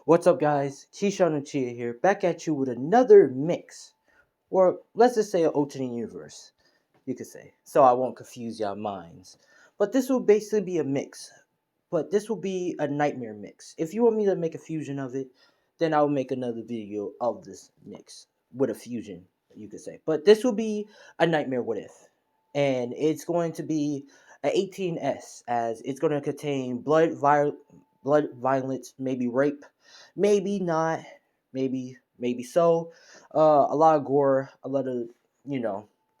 What's up, guys? Keyshawn and Chia here, back at you with another mix, or let's just say an alternate universe, you could say, so I won't confuse y'all minds. But this will basically be a mix, but this will be a nightmare mix. If you want me to make a fusion of it, then I'll make another video of this mix with a fusion, you could say. But this will be a nightmare what if, and it's going to be a 18S, as it's going to contain blood, violence, maybe rape, maybe not, maybe so. A lot of gore, a lot of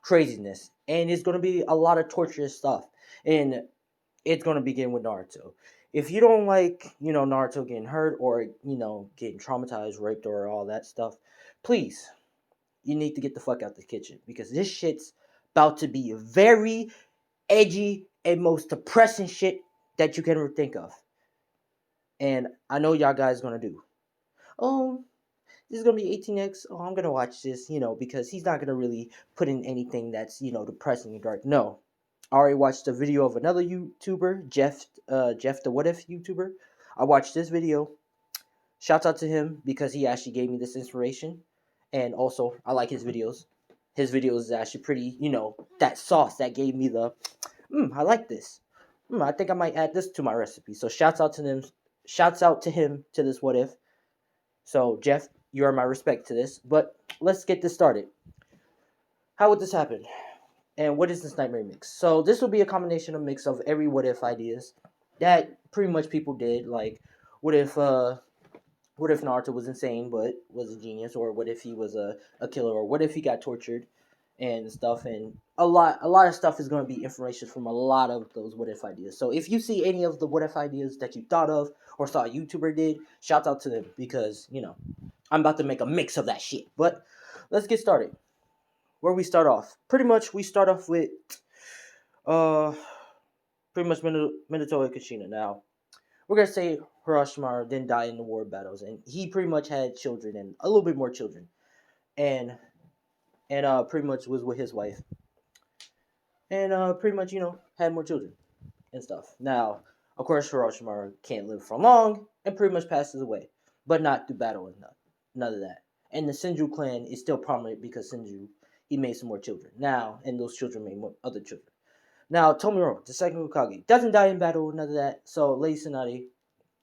craziness, and it's going to be a lot of torturous stuff, and it's going to begin with Naruto. If you don't like, Naruto getting hurt or, getting traumatized, raped, or all that stuff, please, you need to get the fuck out the kitchen because this shit's about to be very edgy and most depressing shit that you can ever think of. And I know y'all guys gonna do. Oh, this is gonna be 18x. Oh, I'm gonna watch this, because he's not gonna really put in anything that's, depressing and dark. No, I already watched a video of another YouTuber, Jeff the What If YouTuber. I watched this video. Shouts out to him because he actually gave me this inspiration, and also I like his videos. His videos is actually pretty, that sauce that gave me the, I like this. I think I might add this to my recipe. So shouts out to them. Shouts out to him to this What If. So Jeff, you are my respect to this. But let's get this started. How would this happen? And what is this nightmare mix? So this will be a combination of mix of every what if ideas that pretty much people did. Like, what if Naruto was insane but was a genius, or what if he was a killer, or what if he got tortured and stuff. And a lot of stuff is going to be information from a lot of those what if ideas. So if you see any of the what if ideas that you thought of or saw a YouTuber did, shout out to them because I'm about to make a mix of that shit. But let's get started. Where we start off, pretty much we start off with uh pretty much Minato and Kushina. Now we're gonna say Hiroshima didn't die in the war battles, and he pretty much had children and a little bit more children, and pretty much was with his wife, and pretty much had more children and stuff. Now, of course, Hiroshima can't live for long and pretty much passes away, but not through battle and none of that. And the Senju clan is still prominent because Senju, he made some more children. Now, and those children made more other children. Now, Tomiro, the second Hokage, doesn't die in battle, none of that. So Lady Tsunade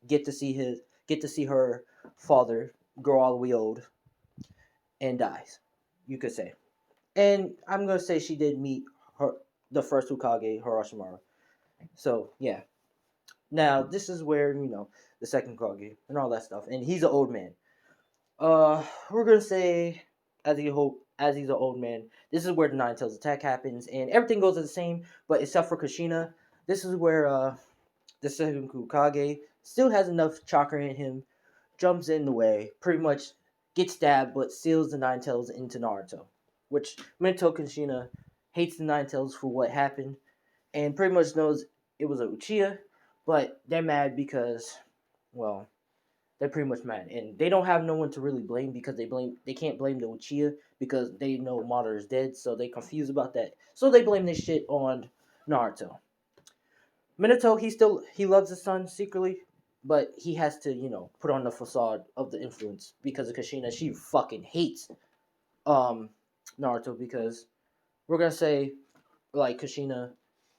get to see her father grow all the way old and dies, you could say. And I'm gonna say she did meet her the first Hokage, Hiroshima. So yeah. Now this is where the second Hokage and all that stuff, and he's an old man. We're gonna say as he's an old man, this is where the Nine Tails attack happens, and everything goes the same, but except for Kushina, this is where the second Hokage still has enough chakra in him, jumps in the way, pretty much gets stabbed, but seals the Nine Tails into Naruto, which Minato Kushina hates the Nine Tails for what happened, and pretty much knows it was a Uchiha, but they're mad because, well, they're pretty much mad, and they don't have no one to really blame because they can't blame the Uchiha because they know Madara is dead, so they confused about that. So they blame this shit on Naruto. Minato, he loves his son secretly, but he has to put on the facade of the influence because of Kushina. She fucking hates um Naruto because we're gonna say like Kushina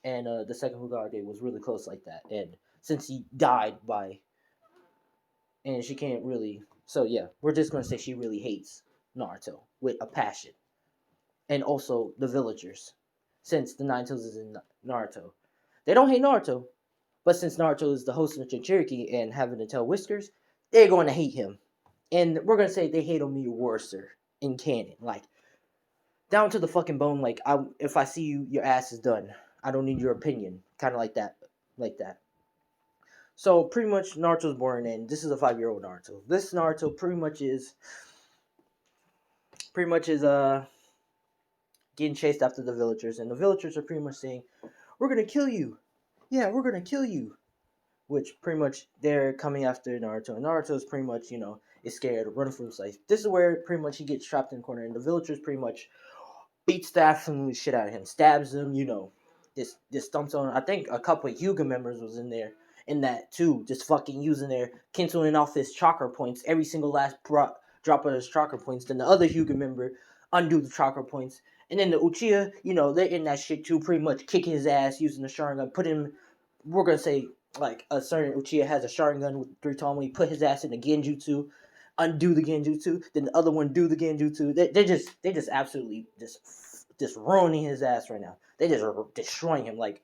and the second Hokage was really close like that, and since he died by and she can't really. So yeah, we're just gonna say she really hates Naruto with a passion, and also the villagers, since the Nine Tails is in Naruto. They don't hate Naruto, but since Naruto is the host of the Jinchuriki and having the tail whiskers, they're going to hate him, and we're gonna say they hate him even worse in canon, like down to the fucking bone. Like if I see you, your ass is done. I don't need your opinion, kind of like that, like that. So pretty much Naruto's born, and this is a 5-year-old Naruto. This Naruto pretty much is getting chased after the villagers, and the villagers are pretty much saying, "We're gonna kill you, yeah, we're gonna kill you." Which pretty much they're coming after Naruto, and Naruto is pretty much is scared, running from his life. This is where pretty much he gets trapped in the corner, and the villagers pretty much beats the absolute shit out of him, stabs him, this stumps on. I think a couple of Hyuga members was in there, in that too, just fucking using their canceling off his chakra points, every single last drop of his chakra points. Then the other Hyuga member undo the chakra points. And then the Uchiha, they're in that shit too, pretty much kicking his ass using the Sharingan, put him, we're gonna say, like, a certain Uchiha has a Sharingan with 3 tone, he put his ass in the Genjutsu, undo the Genjutsu, then the other one do the Genjutsu. They just absolutely just ruining his ass right now. They just are destroying him. Like,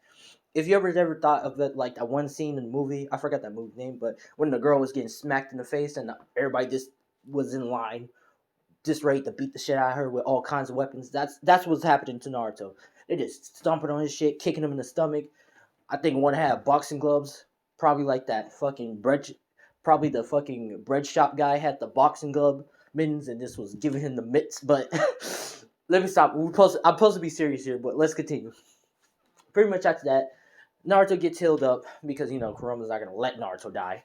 if you ever thought of that, like that one scene in the movie, I forgot that movie name, but when the girl was getting smacked in the face and everybody just was in line, just ready to beat the shit out of her with all kinds of weapons. That's what's happening to Naruto. They're just stomping on his shit, kicking him in the stomach. I think one had boxing gloves, probably like that fucking bread. Probably the fucking bread shop guy had the boxing glove mittens and this was giving him the mitts. But let me stop. I'm supposed to be serious here, but let's continue. Pretty much after that, Naruto gets healed up because Kurama's not gonna let Naruto die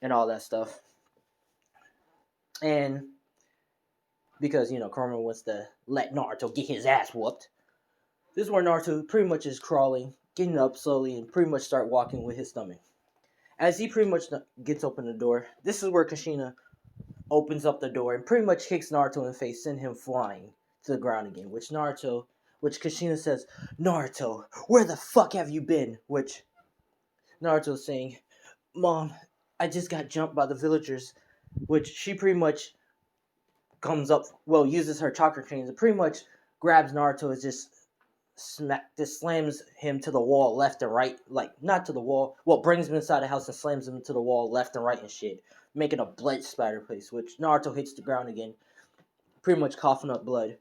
and all that stuff. And because Kurama wants to let Naruto get his ass whooped. This is where Naruto pretty much is crawling, getting up slowly, and pretty much start walking with his stomach. As he pretty much gets open the door, this is where Kushina opens up the door and pretty much kicks Naruto in the face, sending him flying to the ground again. Which Kushina says, "Naruto, where the fuck have you been?" Which Naruto is saying, "Mom, I just got jumped by the villagers." Which she pretty much comes up, uses her chakra chains and pretty much grabs Naruto and just slams him to the wall left and right, like not to the wall, brings him inside the house and slams him to the wall left and right and shit, making a blood spatter place, which Naruto hits the ground again, pretty much coughing up blood.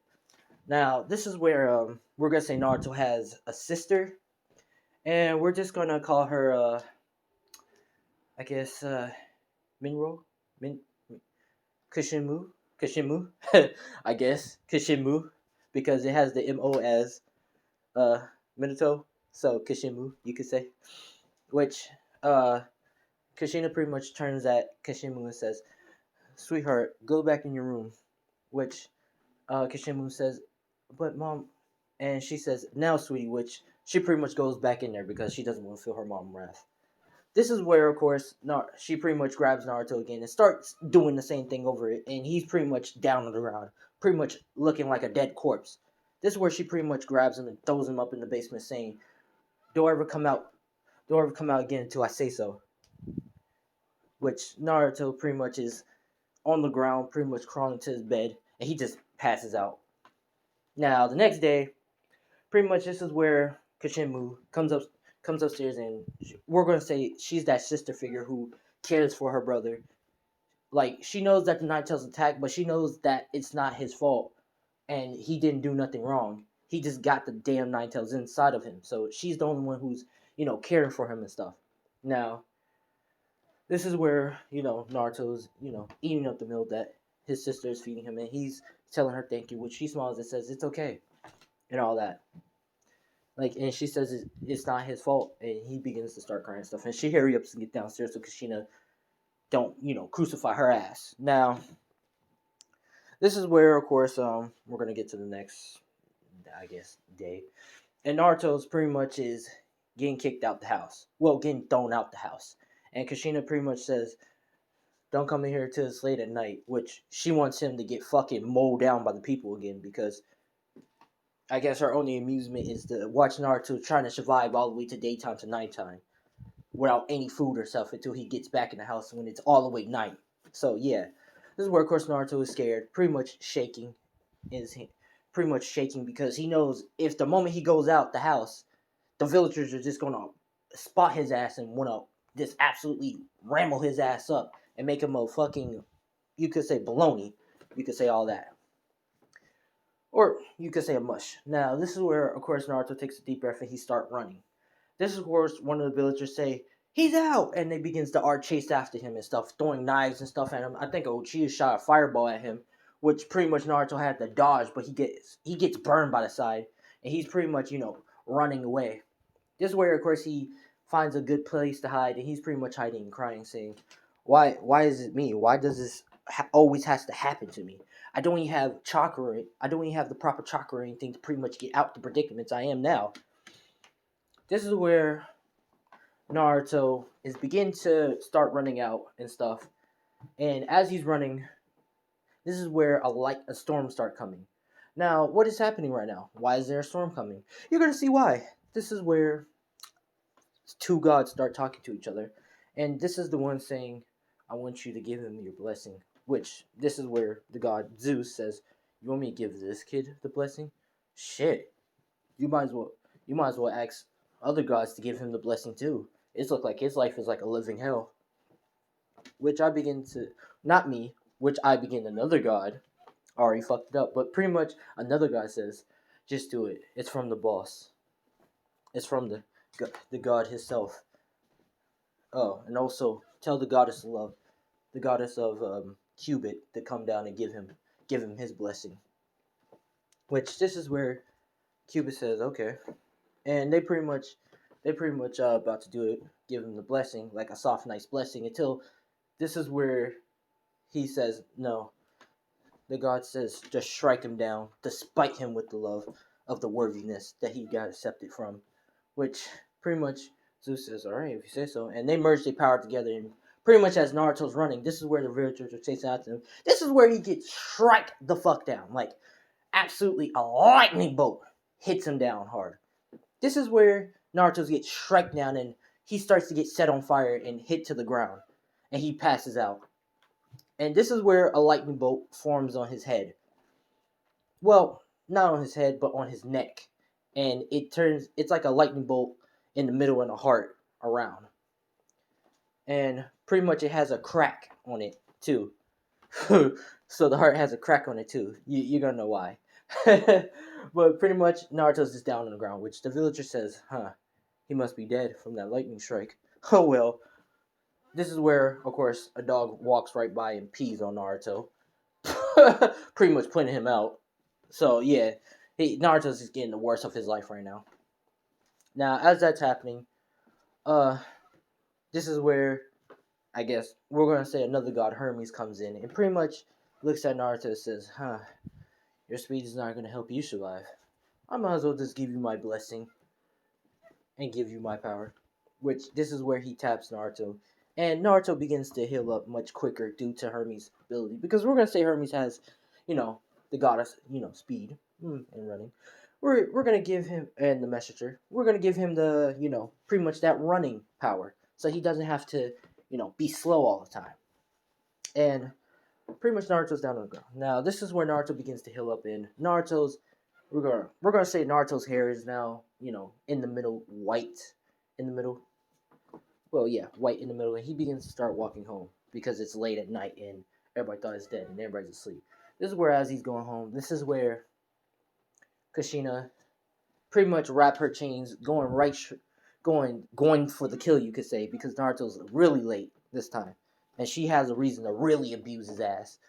Now, this is where we're gonna say Naruto has a sister, and we're just gonna call her, I guess, Minro? Min Kishimu, I guess, Kishimu, because it has the M-O as Minato, so Kishimu, you could say. Which, Kushina pretty much turns at Kishimu and says, "Sweetheart, go back in your room." Which, Kishimu says, "But mom," and she says, "Now, sweetie," which she pretty much goes back in there because she doesn't want to feel her mom wrath. This is where, of course, she pretty much grabs Naruto again and starts doing the same thing over it, and he's pretty much down on the ground, pretty much looking like a dead corpse. This is where she pretty much grabs him and throws him up in the basement, saying, "Don't ever come out. Don't ever come out again until I say so." Which Naruto pretty much is on the ground, pretty much crawling to his bed, and he just passes out. Now, the next day, pretty much this is where Kishimu comes upstairs, and we're gonna say she's that sister figure who cares for her brother. Like, she knows that the Nine Tails attacked, but she knows that it's not his fault, and he didn't do nothing wrong. He just got the damn Nine Tails inside of him, so she's the only one who's caring for him and stuff. Now, this is where Naruto's eating up the meal that his sister is feeding him, and he's telling her thank you, which she smiles and says it's okay, and all that. Like, and she says it's not his fault, and he begins to start crying and stuff. And she hurry up and get downstairs so Kushina don't crucify her ass. Now, this is where, of course, we're gonna get to the next, I guess, day, and Naruto's pretty much is getting kicked out the house. Well, getting thrown out the house, and Kushina pretty much says, "Don't come in here till it's late at night," which she wants him to get fucking mowed down by the people again because I guess her only amusement is to watch Naruto trying to survive all the way to daytime to nighttime without any food or stuff until he gets back in the house when it's all the way night. So yeah, this is where of course Naruto is scared, pretty much shaking because he knows if the moment he goes out the house, the villagers are just gonna spot his ass and wanna just absolutely ramble his ass up and make him a fucking, you could say baloney, you could say all that. Or you could say a mush. Now, this is where, of course, Naruto takes a deep breath and he starts running. This is, of course, one of the villagers say, "He's out!" And they begins to chase after him and stuff, throwing knives and stuff at him. I think Uchiha shot a fireball at him, which pretty much Naruto had to dodge, but he gets burned by the side, and he's pretty much, running away. This is where, of course, he finds a good place to hide, and he's pretty much hiding and crying, saying, Why is it me? Why does this always has to happen to me? I don't even have chakra. I don't even have the proper chakra or anything to pretty much get out the predicaments I am now." This is where Naruto is beginning to start running out and stuff. And as he's running, this is where a storm start coming. Now, what is happening right now? Why is there a storm coming? You're gonna see why. This is where two gods start talking to each other, and this is the one saying, "I want you to give him your blessing." Which this is where the god Zeus says, "You want me to give this kid the blessing? Shit, you might as well. You might as well ask other gods to give him the blessing too. It's look like his life is like a living hell." Which I begin to, not me, which I begin another god already fucked it up, but pretty much another guy says, "Just do it. It's from the boss. It's from the god himself." Oh, and also tell the goddess of love, the goddess of Cubit, to come down and give him his blessing. Which this is where Cubit says, "Okay," and they pretty much about to do it, give him the blessing, like a soft, nice blessing. Until this is where he says, "No." The god says, "Just strike him down, despite him with the love of the worthiness that he got accepted from." Which pretty much Zeus says, "All right, if you say so." And they merge their power together. And pretty much as Naruto's running, this is where the villagers are chasing after him. This is where he gets strike the fuck down. Like, absolutely a lightning bolt hits him down hard. This is where Naruto gets strike down and he starts to get set on fire and hit to the ground. And he passes out. And this is where a lightning bolt forms on his head. Well, not on his head, but on his neck. And it's like a lightning bolt in the middle and a heart around. And pretty much it has a crack on it, too. So the heart has a crack on it, too. You're gonna know why. But pretty much Naruto's just down on the ground, which the villager says, "Huh, he must be dead from that lightning strike." Oh well. This is where, of course, a dog walks right by and pees on Naruto. Pretty much putting him out. So yeah, Naruto's just getting the worst of his life right now. Now, as that's happening, uh, this is where I guess we're gonna say another god, Hermes, comes in and pretty much looks at Naruto and says, "Huh, your speed is not gonna help you survive. I might as well just give you my blessing and give you my power." Which this is where he taps Naruto, and Naruto begins to heal up much quicker due to Hermes' ability. Because we're gonna say Hermes has, you know, the goddess, speed and running. We're gonna give him, and the messenger. We're gonna give him the pretty much that running power, so he doesn't have to be slow all the time. And pretty much Naruto's down on the ground. Now this is where Naruto begins to heal up, and Naruto's we're gonna say Naruto's hair is now in the middle, white in the middle. Well, yeah, white in the middle, and he begins to start walking home because it's late at night and everybody thought he's dead and everybody's asleep. This is where, as he's going home, this is where Kushina pretty much wrap her chains, going right, going for the kill, you could say, because Naruto's really late this time, and she has a reason to really abuse his ass.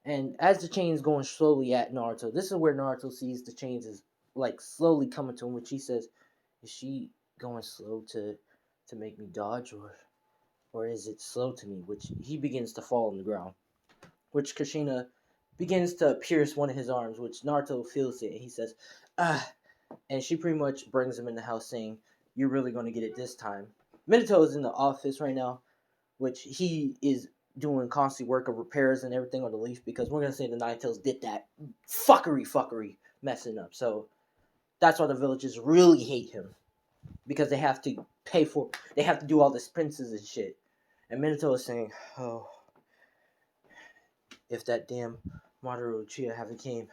And as the chain's going slowly at Naruto, this is where Naruto sees the chains is like slowly coming to him, which he says, "Is she going slow to make me dodge, or is it slow to me?" Which he begins to fall on the ground, which Kushina begins to pierce one of his arms, which Naruto feels it, and he says, "Ah," and she pretty much brings him in the house saying, "You're really going to get it this time." Minato is in the office right now, which he is doing constant work of repairs and everything on the leaf, because we're going to say the Nine Tails did that fuckery messing up. So that's why the villagers really hate him, because they have to they have to do all the expenses and shit. And Minato is saying, "Oh, if that damn Mamoru Uchiha haven't came,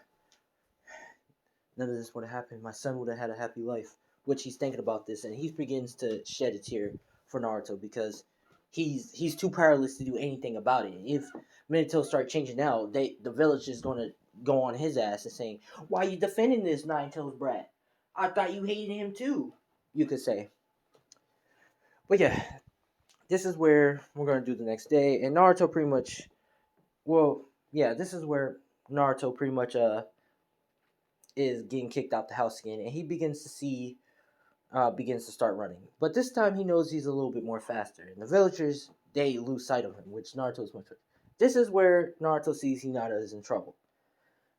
none of this would have happened. My son would have had a happy life." Which he's thinking about this, and he begins to shed a tear for Naruto, because he's too powerless to do anything about it. If Minato start changing out, the village is gonna go on his ass and saying, "Why are you defending this Nine Tails brat? I thought you hated him too." You could say. But yeah, this is where we're gonna do the next day, and Naruto pretty much, well, yeah, this is where Naruto pretty much is getting kicked out the house again, and he begins to start running. But this time he knows he's a little bit more faster, and the villagers, they lose sight of him, which Naruto's much. This is where Naruto sees Hinata is in trouble.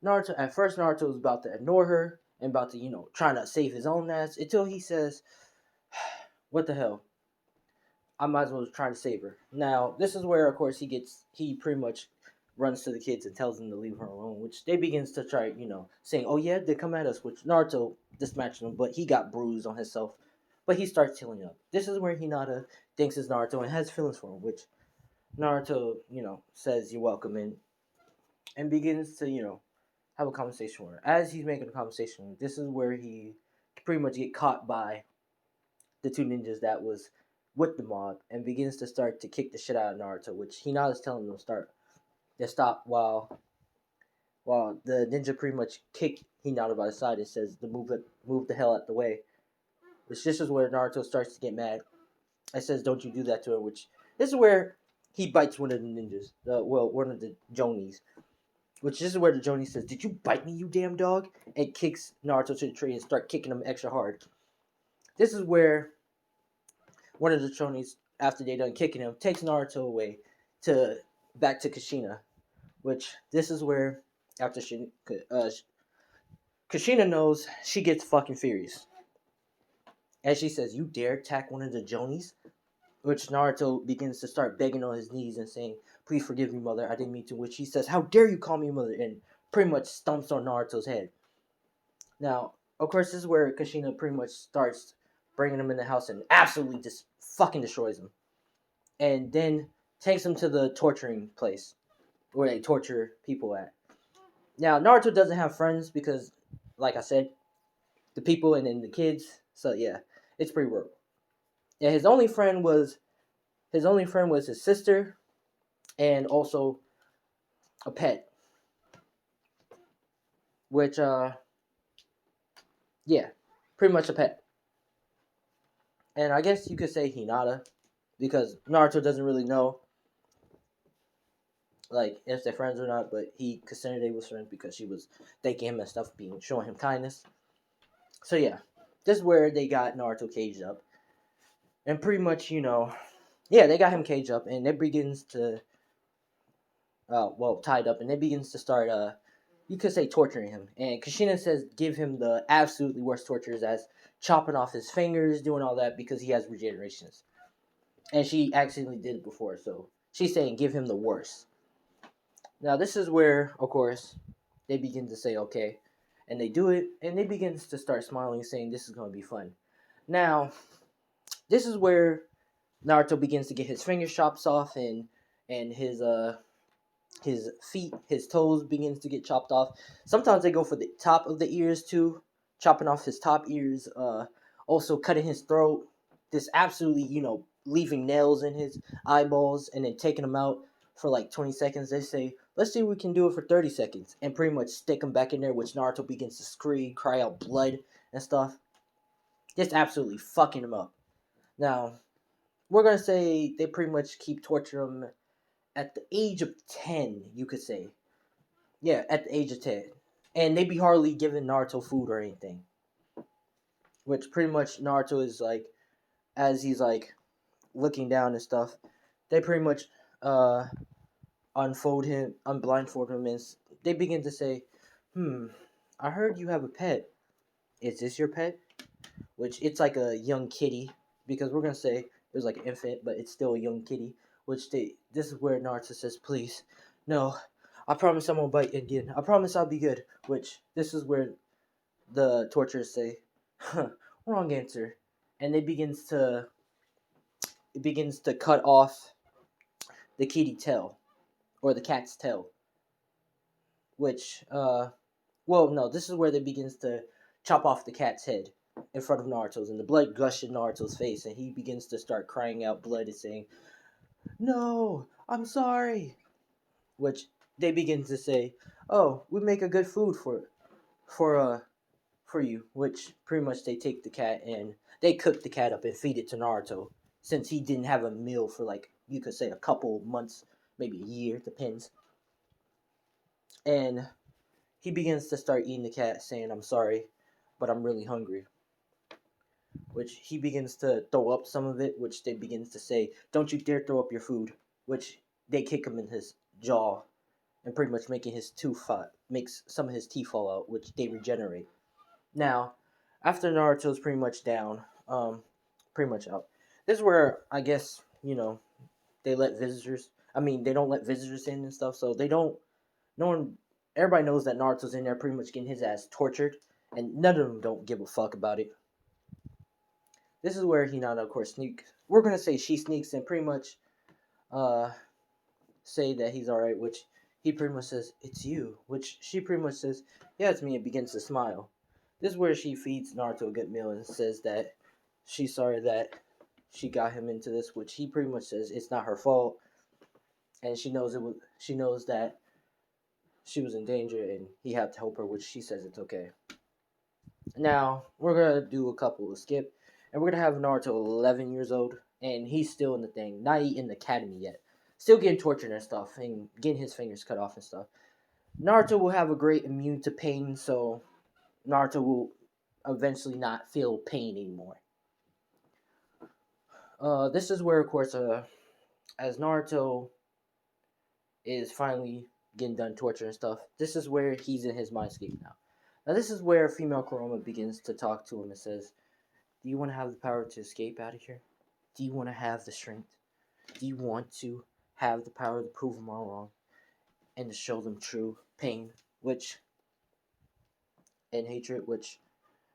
Naruto is about to ignore her and about to trying to save his own ass, until he says, "What the hell? I might as well try to save her. Now, this is where, of course, he pretty much runs to the kids and tells them to leave her alone, which they begins to try, saying, "Oh yeah, they come at us," which Naruto dispatched them, but he got bruised on himself. But he starts healing up. This is where Hinata thinks it's Naruto and has feelings for him, which Naruto, says you're welcome and begins to, have a conversation with her. As he's making a conversation, this is where he pretty much get caught by the two ninjas that was with the mob and begins to start to kick the shit out of Naruto, which Hinata's telling them to stop while the ninja pretty much kick Hinata by the side and says to move the hell out the way. Which this is where Naruto starts to get mad. I says, "Don't you do that to her," which this is where he bites one of the ninjas. One of the Jonis. Which this is where the Joni says, "Did you bite me, you damn dog?" And kicks Naruto to the tree and start kicking him extra hard. This is where one of the Jonis, after they done kicking him, takes Naruto away to back to Kushina. Which this is where after Kushina knows, she gets fucking furious. And she says, "You dare attack one of the Jonis?" Which Naruto begins to start begging on his knees and saying, "Please forgive me, mother. I didn't mean to." Which he says, "How dare you call me mother?" And pretty much stumps on Naruto's head. Now, of course, this is where Kushina pretty much starts bringing him in the house and absolutely just fucking destroys him. And then takes him to the torturing place where they torture people at. Now, Naruto doesn't have friends because, like I said, the people and then the kids. So yeah, it's pretty rough. Yeah, his only friend was his sister and also a pet, which yeah, pretty much a pet. And I guess you could say Hinata because Naruto doesn't really know like if they're friends or not, but he considered they was friends because she was thanking him and stuff, being showing him kindness. So yeah, this is where they got Naruto caged up, and pretty much yeah, they got him caged up, and it begins to tied up, and it begins to start you could say torturing him. And Kushina says give him the absolutely worst tortures as chopping off his fingers, doing all that because he has regenerations, and she accidentally did it before, so she's saying give him the worst. Now this is where, of course, they begin to say okay, and they do it, and they begin to start smiling, saying this is going to be fun. Now this is where Naruto begins to get his finger chops off, and his feet, his toes begins to get chopped off. Sometimes they go for the top of the ears too, chopping off his top ears. Also cutting his throat. This absolutely, leaving nails in his eyeballs and then taking them out for like 20 seconds. They say, "Let's see if we can do it for 30 seconds," and pretty much stick him back in there, which Naruto begins to scream, cry out blood and stuff. Just absolutely fucking him up. Now, we're gonna say they pretty much keep torturing him at the age of 10, you could say. Yeah, at the age of 10. And they be hardly giving Naruto food or anything. Which pretty much Naruto is like, as he's like looking down and stuff, they pretty much uh unblindfold him, and they begin to say, I heard you have a pet. Is this your pet?" Which it's like a young kitty, because we're gonna say it was like an infant, but it's still a young kitty. This is where Naruto says, "Please, no, I promise I won't bite again. I promise I'll be good." Which this is where the torturers say, "Huh, wrong answer," and it begins to cut off the kitty tail or the cat's tail. Which no, this is where they begins to chop off the cat's head in front of Naruto's, and the blood gushes in Naruto's face, and he begins to start crying out blood and saying, "No, I'm sorry." Which they begin to say, "Oh, we make a good food for for you." Which pretty much they take the cat and they cook the cat up and feed it to Naruto, since he didn't have a meal for like you could say a couple months, maybe a year, depends. And he begins to start eating the cat, saying, "I'm sorry, but I'm really hungry." Which he begins to throw up some of it, which they begins to say, "Don't you dare throw up your food." Which they kick him in his jaw and pretty much making his tooth makes some of his teeth fall out, which they regenerate. Now, after Naruto's pretty much down, pretty much out. This is where I guess you know, they let visitors. I mean, they don't let visitors in and stuff, so they don't. No one. Everybody knows that Naruto's in there, pretty much getting his ass tortured, and none of them don't give a fuck about it. This is where Hinata, of course, sneak. We're gonna say she sneaks in, pretty much, uh, say that he's all right, which he pretty much says it's you, which she pretty much says yeah it's me, and begins to smile. This is where she feeds Naruto a good meal and says that she's sorry that she got him into this, which he pretty much says it's not her fault, and she knows it was. She knows that she was in danger and he had to help her, which she says it's okay. Now we're gonna do a couple of skip, and we're gonna have Naruto 11 years old, and he's still in the thing, not in the academy yet, still getting tortured and stuff, and getting his fingers cut off and stuff. Naruto will have a great immune to pain, so Naruto will eventually not feel pain anymore. This is where, of course, as Naruto is finally getting done torture and stuff, this is where he's in his mindscape now. Now, this is where female Kurama begins to talk to him and says, do you want to have the power to escape out of here? Do you want to have the strength? Do you want to have the power to prove them all wrong and to show them true pain, which and hatred, which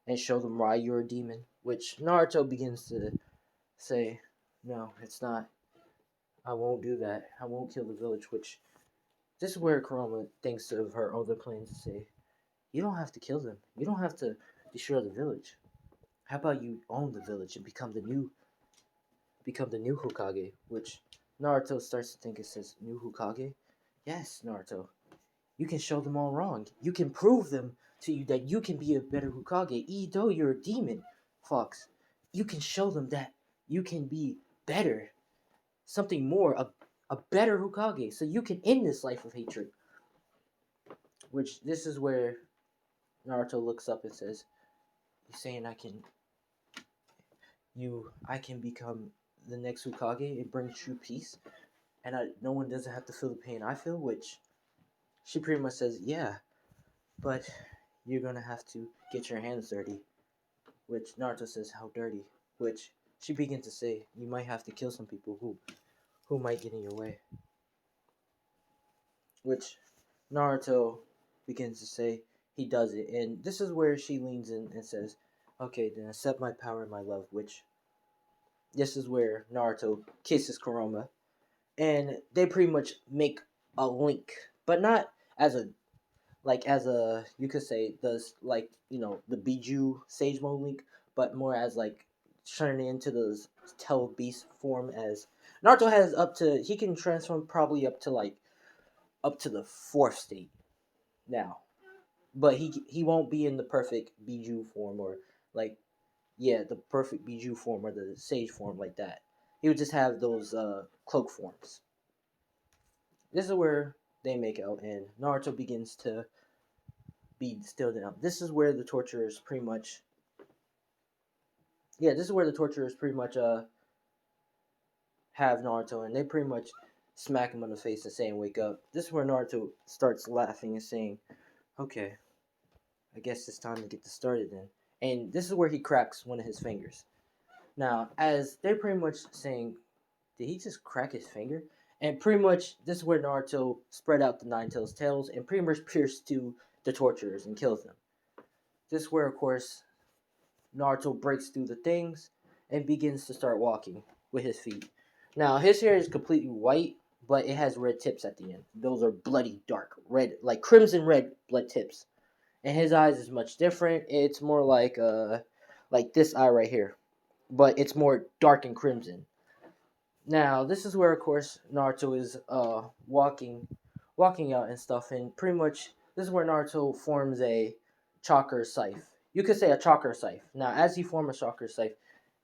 and show them why you're a demon? Which Naruto begins to say, no, it's not. I won't do that. I won't kill the village. Which this is where Kurama thinks of her other plans to say, you don't have to kill them. You don't have to destroy the village. How about you own the village and become the new Hokage? Which Naruto starts to think, it says, new Hokage? Yes, Naruto. You can show them all wrong. You can prove them to you that you can be a better Hokage, even though you're a demon, Fox. You can show them that you can be better, something more, a better Hokage, so you can end this life of hatred. Which this is where Naruto looks up and says, "You saying I can become the next Hokage and bring true peace, and no one doesn't have to feel the pain I feel?" Which she pretty much says, "Yeah, but you're gonna have to get your hands dirty." Which Naruto says, "How dirty?" Which she begins to say, "You might have to kill some people who might get in your way." Which Naruto begins to say he does it, and this is where she leans in and says, "Okay, then accept my power and my love." Which this is where Naruto kisses Kurama, and they pretty much make a link, but not as a as a you could say does the Biju Sage Mode link, but more as like turning into the Tell Beast form. As Naruto has up to he can transform probably up to the fourth state now, but he won't be in the perfect Biju form or like the perfect Biju form or the Sage form like that. He would just have those cloak forms. This is where they make out, and Naruto begins to be still down. This is where the torturers pretty much this is where the torturers pretty much have Naruto, and they pretty much smack him on the face and saying wake up. This is where Naruto starts laughing and saying, okay, I guess it's time to get this started then. And this is where he cracks one of his fingers. Now, as they're pretty much saying, did he just crack his finger? And pretty much this is where Naruto spread out the Nine Tails tails and pretty much pierced to the torturers and kills them. This is where, of course, Naruto breaks through the things and begins to start walking with his feet. Now, his hair is completely white, but it has red tips at the end. Those are bloody dark red, like crimson red blood tips. And his eyes is much different. It's more like this eye right here, but it's more dark and crimson. Now, this is where, of course, Naruto is walking out and stuff, and pretty much this is where Naruto forms a chakra scythe. You could say a chakra scythe. Now, as he forms a chakra scythe,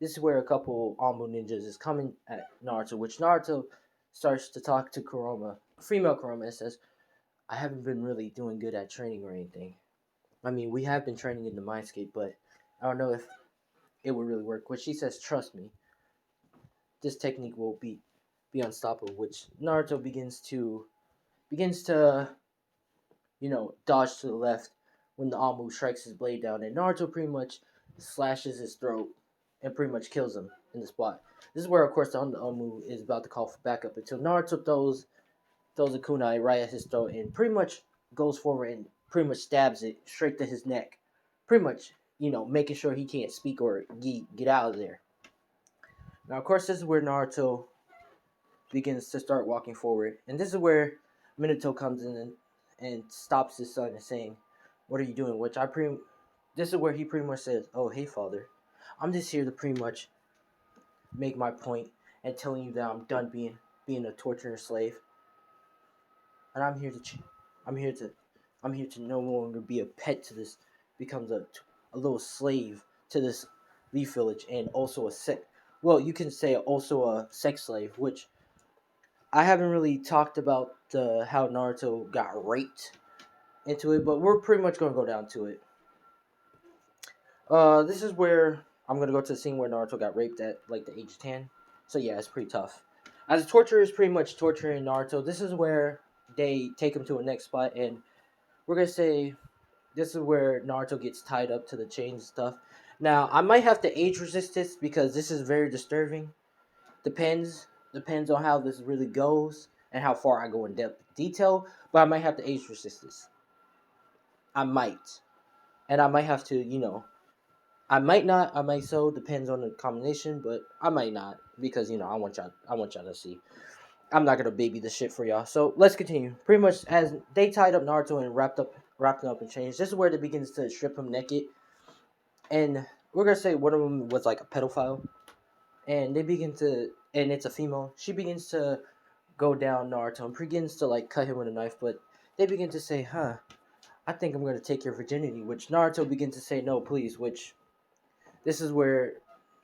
this is where a couple Ambo ninjas is coming at Naruto, which Naruto starts to talk to Kurama, female Kurama, and says, "I haven't been really doing good at training or anything. I mean, we have been training in the mindscape, but I don't know if it would really work." Which she says, "Trust me, this technique will be unstoppable." Which Naruto begins to dodge to the left when the Amu strikes his blade down, and Naruto pretty much slashes his throat and pretty much kills him in the spot. This is where, of course, the Omu is about to call for backup until Naruto throws a kunai right at his throat and pretty much goes forward and pretty much stabs it straight to his neck. Pretty much, making sure he can't speak or get out of there. Now, of course, this is where Naruto begins to start walking forward, and this is where Minato comes in and stops his son and saying, "What are you doing?" This is where he pretty much says, "Oh, hey, father, I'm just here to pretty much make my point and telling you that I'm done being a torturer slave, and I'm here to, I'm here to no longer be a pet to this, becomes a little slave to this Leaf Village, and also well, you can say also a sex slave, which I haven't really talked about how Naruto got raped into it, but we're pretty much gonna go down to it. This is where I'm gonna go to the scene where Naruto got raped at like the age of 10. So yeah, it's pretty tough. As a torturer is pretty much torturing Naruto. This is where they take him to a next spot, and we're gonna say this is where Naruto gets tied up to the chains and stuff. Now I might have to age resist this because this is very disturbing. Depends on how this really goes and how far I go in depth detail. But I might have to age resist this. I might, and I might have to, I might not. I might so depends on the combination, but I might not because I want y'all to see. I'm not gonna baby the shit for y'all. So let's continue. Pretty much as they tied up Naruto and wrapped him up in chains. This is where it begins to strip him naked, and we're gonna say one of them was like a pedophile, and it's a female. She begins to go down Naruto and begins to like cut him with a knife, but they begin to say, "Huh, I think I'm gonna take your virginity," which Naruto begins to say, "No, please," which this is where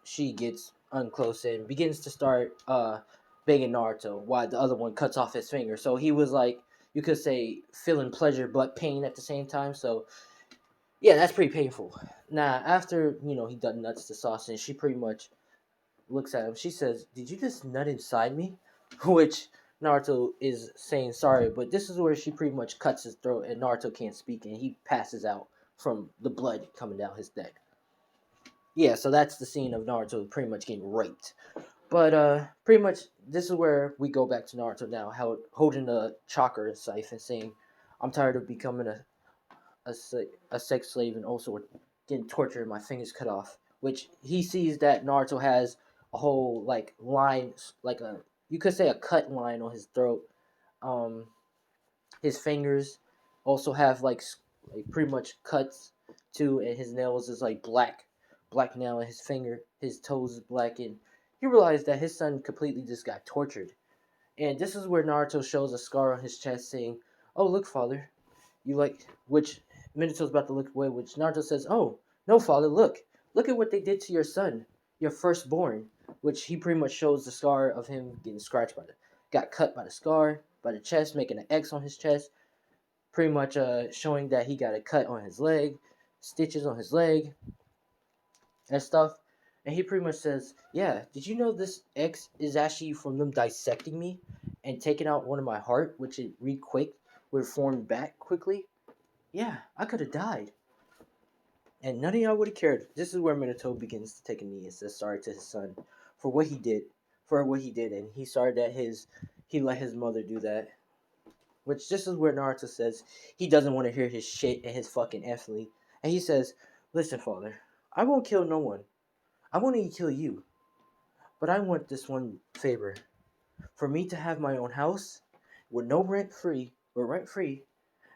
she gets unclose and begins to start begging Naruto while the other one cuts off his finger. So he was like, you could say, feeling pleasure but pain at the same time. So yeah, that's pretty painful. Now, after, he done nuts to Sauce and she pretty much looks at him. She says, "Did you just nut inside me?" Which Naruto is saying sorry, but this is where she pretty much cuts his throat and Naruto can't speak and he passes out from the blood coming down his neck. Yeah, so that's the scene of Naruto pretty much getting raped. But pretty much this is where we go back to Naruto now, how holding the chakra scythe and saying, "I'm tired of becoming a sex slave and also getting tortured and my fingers cut off." Which he sees that Naruto has a whole like line, like a you could say a cut line on his throat. Um, his fingers also have like pretty much cuts too, and his nails is like black nail, and his toes is black, and he realized that his son completely just got tortured. And this is where Naruto shows a scar on his chest, saying, "Oh, look, father, you like," which Minato's about to look away, which Naruto says, "Oh, no, father, look at what they did to your son, your firstborn," which he pretty much shows the scar of him getting scratched got cut by the scar, by the chest, making an X on his chest, pretty much showing that he got a cut on his leg, stitches on his leg, and stuff. And he pretty much says, "Yeah, did you know this X is actually from them dissecting me and taking out one of my heart, which it would form back quickly? Yeah, I could have died. And none of y'all would have cared." This is where Minato begins to take a knee and says sorry to his son for what he did. And he sorry that he let his mother do that. Which this is where Naruto says he doesn't want to hear his shit and his fucking athlete. And he says, "Listen, father, I won't kill no one. I won't even kill you. But I want this one favor. For me to have my own house with no rent free,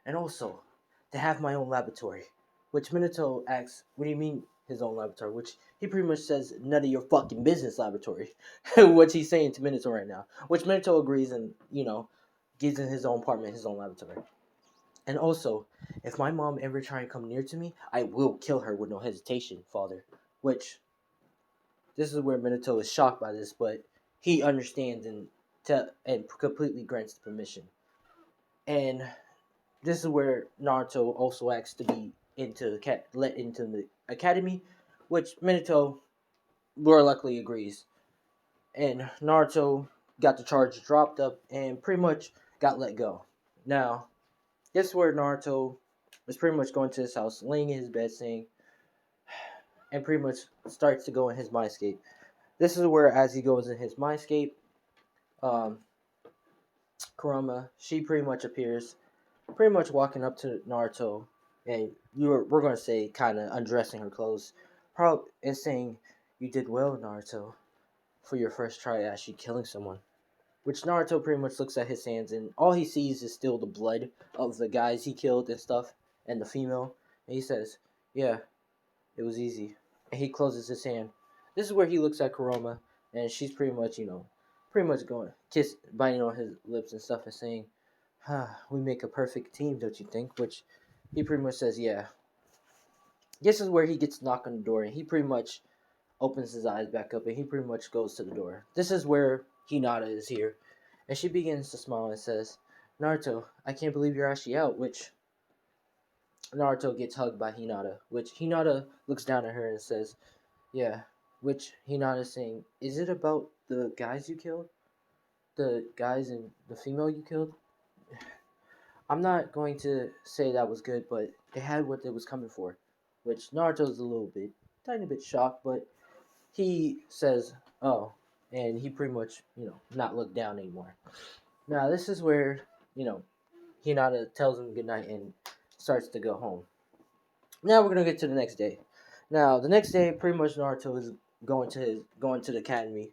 and also to have my own laboratory." Which Minato asks, "What do you mean his own laboratory?" Which he pretty much says, "None of your fucking business laboratory." What he's saying to Minato right now. Which Minato agrees and, gives in his own apartment, his own laboratory. "And also, if my mom ever try and come near to me, I will kill her with no hesitation, father." Which this is where Minato is shocked by this, but he understands and completely grants the permission. And this is where Naruto also asks to be let into the academy, which Minato more luckily agrees. And Naruto got the charge dropped up and pretty much got let go. Now, this is where Naruto was pretty much going to his house, laying in his bed, saying, and pretty much starts to go in his mindscape. This is where, as he goes in his mindscape, um, Kurama, she pretty much appears, pretty much walking up to Naruto, and we're gonna say kind of undressing her clothes, probably, and saying, "You did well, Naruto, for your first try at actually killing someone." Which Naruto pretty much looks at his hands, and all he sees is still the blood of the guys he killed and stuff, and the female. And he says, "Yeah, it was easy." And he closes his hand. This is where he looks at Kurama, and she's pretty much, pretty much going, biting on his lips and stuff, and saying, we make a perfect team, don't you think?" Which he pretty much says, "Yeah." This is where he gets knocked on the door, and he pretty much opens his eyes back up, and he pretty much goes to the door. This is where Hinata is here, and she begins to smile and says, "Naruto, I can't believe you're actually out." Which Naruto gets hugged by Hinata, which Hinata looks down at her and says, "Yeah." Which Hinata is saying, "Is it about the guys you killed? The guys and the female you killed?" I'm not going to say that was good, but it had what it was coming for. Which Naruto's a little bit, tiny bit shocked, but he says, "Oh," and he pretty much, not look down anymore. Now, this is where, Hinata tells him goodnight and starts to go home. Now, we're going to get to the next day. Now, the next day, pretty much Naruto is going to the academy.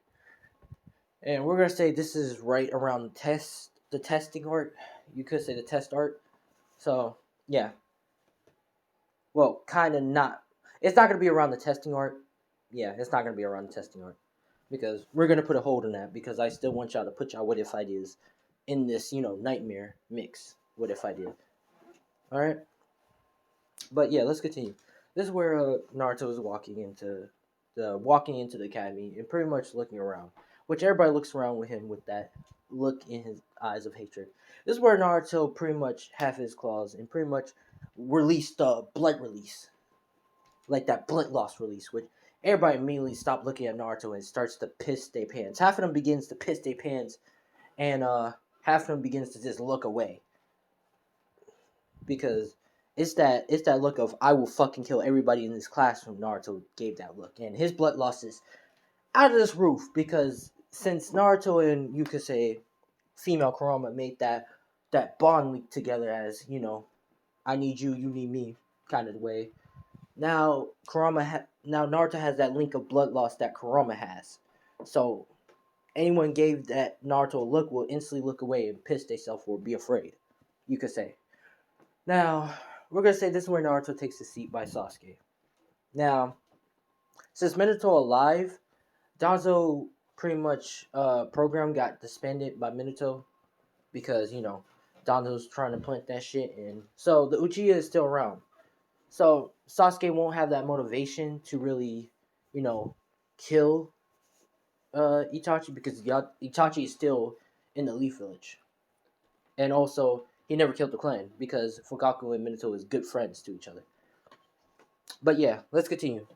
And we're going to say this is right around the testing art. You could say the test art. So, yeah. Well, kind of not. It's not going to be around the testing art. Yeah, it's not going to be around the testing art. Because we're going to put a hold on that, because I still want y'all to put y'all what if ideas in this, nightmare mix what if idea. Alright? But yeah, let's continue. This is where Naruto is walking into the academy and pretty much looking around. Which everybody looks around with him with that look in his eyes of hatred. This is where Naruto pretty much have his claws and pretty much released blood release. Like that blood loss release, which everybody immediately stopped looking at Naruto and starts to piss their pants. Half of them begins to piss their pants, and half of them begins to just look away. Because it's that look of "I will fucking kill everybody in this classroom." Naruto gave that look, and his blood loss is out of this roof, because since Naruto and, you could say, female Kurama made that bond link together, as I need you, you need me kind of way. Now now Naruto has that link of blood loss that Kurama has. So anyone gave that Naruto a look will instantly look away and piss themselves or be afraid, you could say. Now, we're going to say this is where Naruto takes his seat by Sasuke. Now, since Minato alive, Danzo pretty much program got disbanded by Minato, because, Danzo's trying to plant that shit, and so the Uchiha is still around. So Sasuke won't have that motivation to really, kill Itachi, because Itachi is still in the Leaf Village. And also, he never killed the clan, because Fukaku and Minato is good friends to each other. But yeah, let's continue.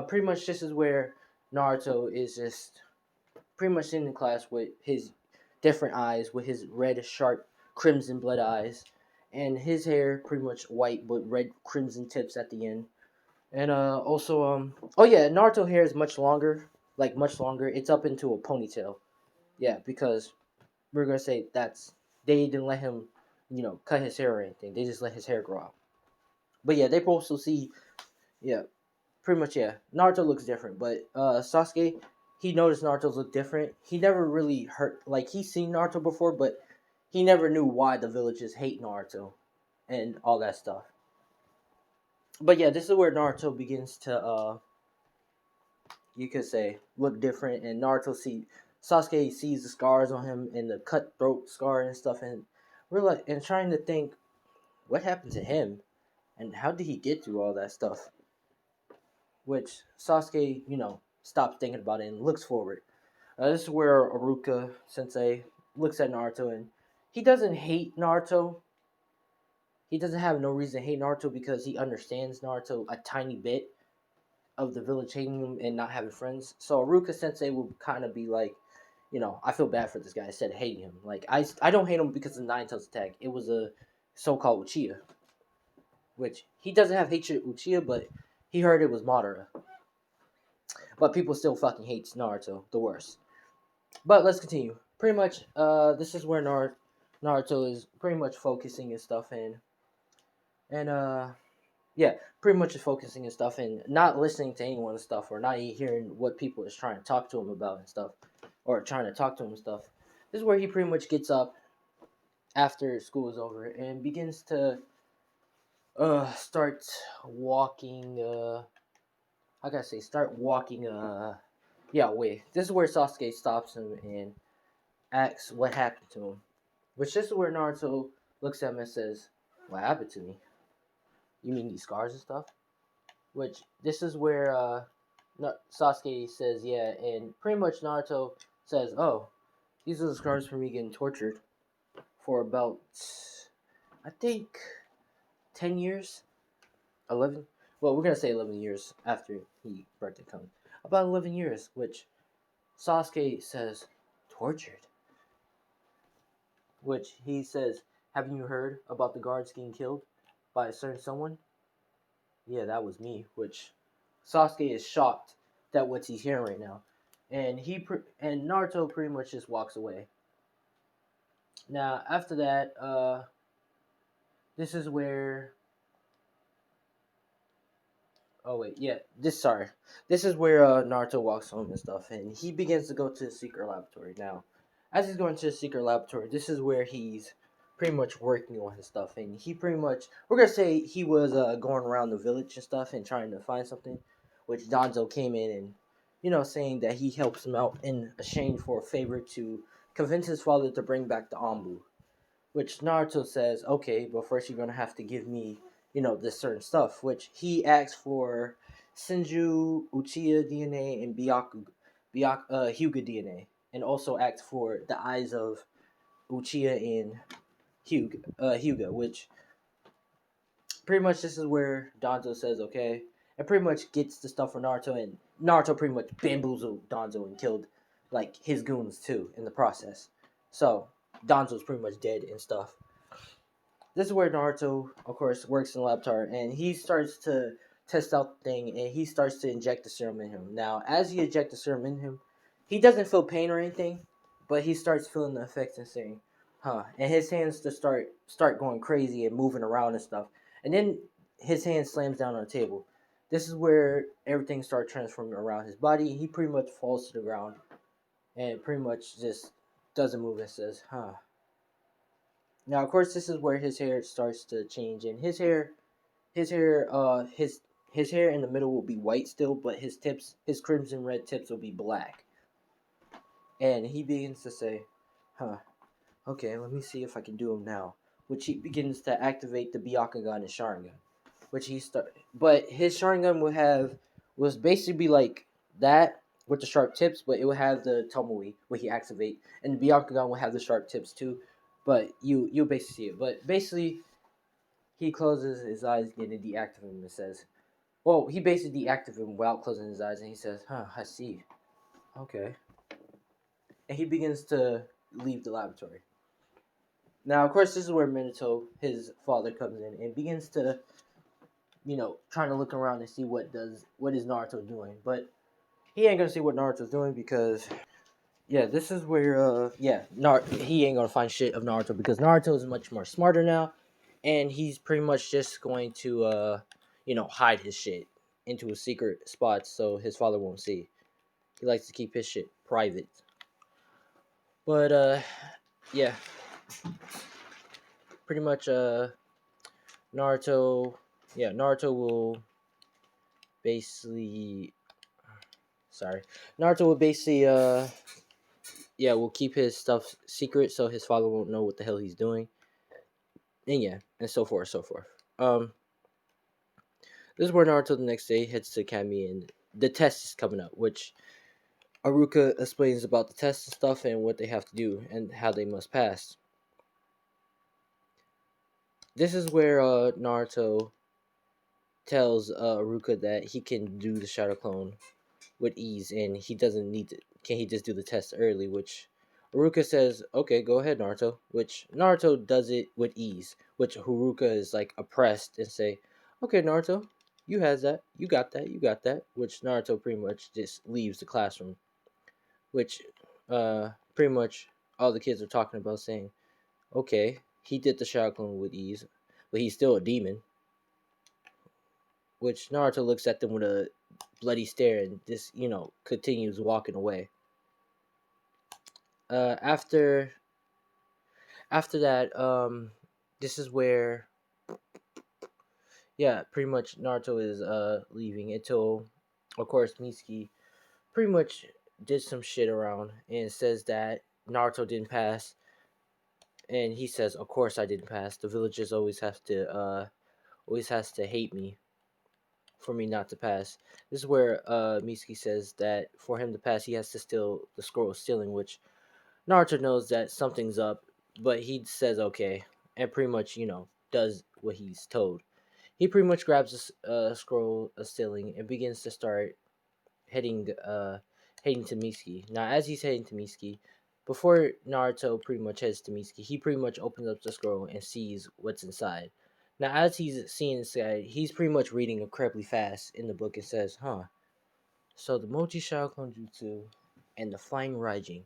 Pretty much this is where Naruto is just pretty much in the class with his different eyes, with his red, sharp, crimson blood eyes, and his hair pretty much white but red crimson tips at the end. And also, oh yeah, Naruto hair is much longer, like much longer. It's up into a ponytail. Yeah, because we're gonna say they didn't let him, cut his hair or anything. They just let his hair grow out. But yeah, they also see, yeah, pretty much, yeah. Naruto looks different, but Sasuke, he noticed Naruto's look different. He never really he's seen Naruto before, but he never knew why the villagers hate Naruto and all that stuff. But yeah, this is where Naruto begins to you could say, look different, and Sasuke sees the scars on him and the cutthroat scar and stuff, and we're like, and trying to think what happened to him and how did he get through all that stuff. Which Sasuke, stops thinking about it and looks forward. This is where Aruka Sensei looks at Naruto, and he doesn't hate Naruto. He doesn't have no reason to hate Naruto, because he understands Naruto a tiny bit of the village hating him and not having friends. So Aruka Sensei will kind of be like, I feel bad for this guy instead of hating him. Like, I don't hate him because of Nine Tails attack. It was a so-called Uchiha. Which, he doesn't have hatred Uchiha, but he heard it was Madara. but people still fucking hates Naruto the worst. But let's continue. Pretty much, this is where Naruto is pretty much focusing his stuff in, and yeah, pretty much is focusing his stuff and not listening to anyone's stuff or not hearing what people is trying to talk to him about and stuff, or trying to talk to him and stuff. This is where he pretty much gets up after school is over and begins to start walking. How can I say? Start walking. Yeah, wait. This is where Sasuke stops him and asks what happened to him. Which this is where Naruto looks at him and says, "What happened to me? You mean these scars and stuff?" Which this is where Sasuke says, "Yeah," and pretty much Naruto says, "Oh, these are the scars from me getting tortured for about, I think, 10 years, 11. Well, we're gonna say 11 years after he birthday comes. About 11 years." Which Sasuke says, "Tortured?" Which he says, "Haven't you heard about the guards getting killed by a certain someone?" "Yeah, that was me." Which Sasuke is shocked that what he's hearing right now, and and Naruto pretty much just walks away. Now after that, this is where. Oh wait, yeah. This is where Naruto walks home and stuff, and he begins to go to the secret laboratory. Now, as he's going to the secret laboratory, this is where he's pretty much working on his stuff, and he pretty much, we're gonna say he was going around the village and stuff and trying to find something, which Danzo came in and saying that he helps him out in exchange for a favor to convince his father to bring back the Anbu. Which Naruto says, "Okay, but first you're gonna have to give me, this certain stuff." Which he asks for Senju Uchiha DNA and Hyuga DNA, and also asks for the eyes of Uchiha and Hyuga. Which pretty much this is where Danzo says, "Okay," and pretty much gets the stuff for Naruto, and Naruto pretty much bamboozled Danzo and killed like his goons too in the process. So Danzo's pretty much dead and stuff. This is where Naruto, of course, works in the laboratory, and he starts to test out the thing, and he starts to inject the serum in him. Now, as he injects the serum in him, he doesn't feel pain or anything, but he starts feeling the effects and saying, "Huh," and his hands just start going crazy and moving around and stuff, and then his hand slams down on the table. This is where everything starts transforming around his body. He pretty much falls to the ground, and pretty much just doesn't move and says, "Huh." Now, of course, this is where his hair starts to change, and his hair, his hair in the middle will be white still, but his crimson red tips will be black. And he begins to say, "Huh, okay, let me see if I can do him now." Which he begins to activate the Byakugan and Sharingan, but his Sharingan was basically be like that with the sharp tips, but it would have the Tomoe where he activate, and the Byakugan will have the sharp tips too. But you basically see it. But basically, he closes his eyes, getting deactivate him, and says, "Well, he basically deactivates him without closing his eyes," and he says, "Huh, I see. Okay." And he begins to leave the laboratory. Now, of course, this is where Minato, his father, comes in and begins to, trying to look around and see what is Naruto doing. But he ain't gonna see what Naruto's doing because, yeah, this is where, he ain't gonna find shit of Naruto because Naruto is much more smarter now, and he's pretty much just going to, hide his shit into a secret spot so his father won't see. He likes to keep his shit private. But, yeah, pretty much, Naruto, Naruto will basically, sorry, Naruto will basically, will keep his stuff secret so his father won't know what the hell he's doing. And yeah, and so forth, so forth. This is where Naruto the next day heads to Academy, and the test is coming up, which Aruka explains about the test and stuff and what they have to do and how they must pass. This is where Naruto tells Aruka that he can do the Shadow Clone with ease, and he doesn't need to. Can he just do the test early? Which Haruka says, "Okay, go ahead, Naruto." Which Naruto does it with ease. Which Haruka is like oppressed and say, "Okay, Naruto, You has that. You got that. You got that. Which Naruto pretty much just leaves the classroom. Which pretty much all the kids are talking about, saying, okay, he did the Shaolin with ease, but he's still a demon. Which Naruto looks at them with a bloody stare and just, continues walking away. After that, this is where, yeah, pretty much Naruto is leaving until, of course, Mitsuki pretty much did some shit around and says that Naruto didn't pass, and he says, "Of course I didn't pass. The villagers always has to hate me for me not to pass." This is where Mitsuki says that for him to pass, he has to steal the scroll of stealing, which Naruto knows that something's up, but he says okay, and pretty much does what he's told. He pretty much grabs a scroll of stealing and begins to start heading heading to Mitsuki. Now, as he's heading to Mitsuki, before Naruto pretty much heads to Mitsuki, he pretty much opens up the scroll and sees what's inside. Now, as he's seeing inside, he's pretty much reading incredibly fast in the book and says, "Huh? So the Mochi Shaolin Jutsu and the Flying Raijin,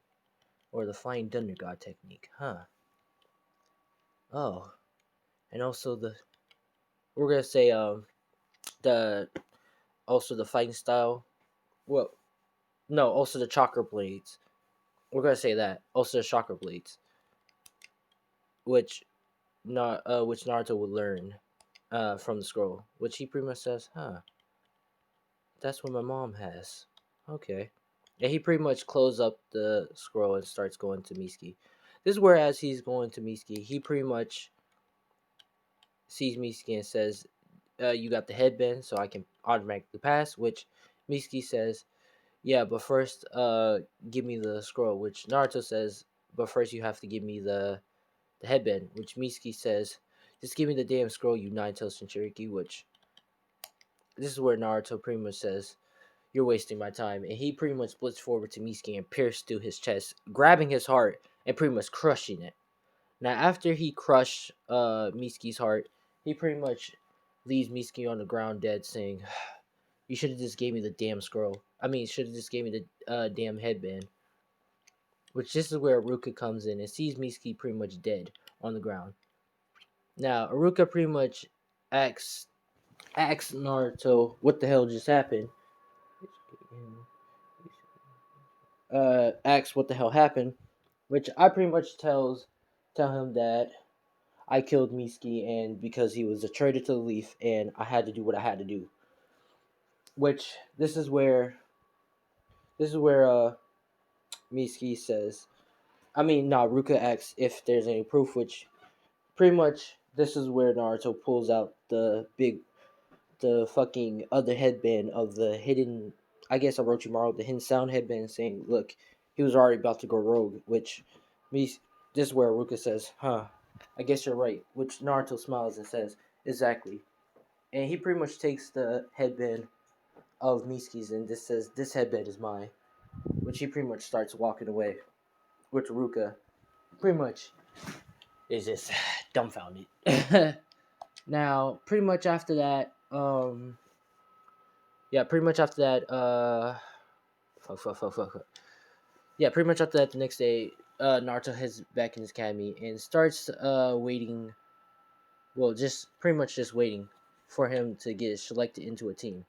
or the Flying Thunder God technique, huh? Oh, and also we're gonna say the also the fighting style. Well, no, also the chakra blades. We're gonna say that also the chakra blades, which not which Naruto would learn from the scroll, which he pretty much says, huh? That's what my mom has. Okay. And he pretty much closes up the scroll and starts going to Mitsuki. This is where, as he's going to Mitsuki, he pretty much sees Mitsuki and says, "You got the headband, so I can automatically pass." Which Mitsuki says, "Yeah, but first, give me the scroll." Which Naruto says, "But first, you have to give me the headband." Which Mitsuki says, "Just give me the damn scroll, you nine-tailed Jinchuriki." Which this is where Naruto pretty much says, "You're wasting my time," and he pretty much splits forward to Mitsuki and pierces through his chest, grabbing his heart and pretty much crushing it. Now, after he crushed Mitsuki's heart, he pretty much leaves Mitsuki on the ground dead, saying, "You should have just gave me the damn scroll. I mean, should have just gave me the damn headband." Which this is where Aruka comes in and sees Mitsuki pretty much dead on the ground. Now, Aruka pretty much asks Naruto what the hell just happened. Asks what the hell happened, which I pretty much tell him that I killed Mitsuki and because he was a traitor to the leaf and I had to do what I had to do. Which this is where Mitsuki says, I mean, no, Ruka asks if there's any proof, which pretty much this is where Naruto pulls out the fucking other headband of the hidden, I guess Orochimaru, the hidden sound headband, saying, "Look, he was already about to go rogue." Which this is where Ruka says, "Huh, I guess you're right." Which Naruto smiles and says, "Exactly." And he pretty much takes the headband of Mitsuki's and just says, "This headband is mine." Which he pretty much starts walking away. Which Ruka pretty much is just dumbfounded. Now, pretty much after that, yeah, pretty much after that, fuck. Yeah, pretty much after that, the next day, Naruto heads back in his academy and starts waiting. Well, just pretty much just waiting for him to get selected into a team.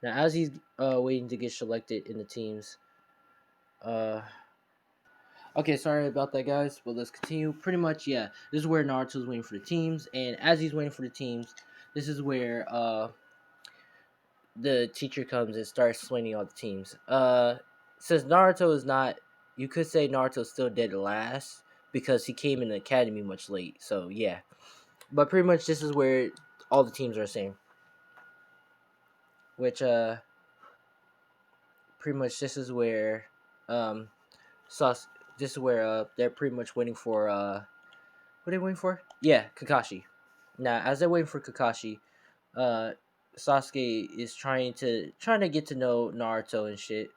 Now, as he's waiting to get selected in the teams, uh, okay, sorry about that, guys. But let's continue. Pretty much, yeah. This is where Naruto's waiting for the teams, and as he's waiting for the teams, this is where the teacher comes and starts explaining all the teams. Since Naruto is not, you could say Naruto's still dead last because he came in the academy much late. So yeah, but pretty much this is where all the teams are the same. Which pretty much this is where um, Sas. This is where they're pretty much waiting for what are they waiting for? Yeah, Kakashi. Now, as they're waiting for Kakashi, uh, Sasuke is trying to get to know Naruto and shit,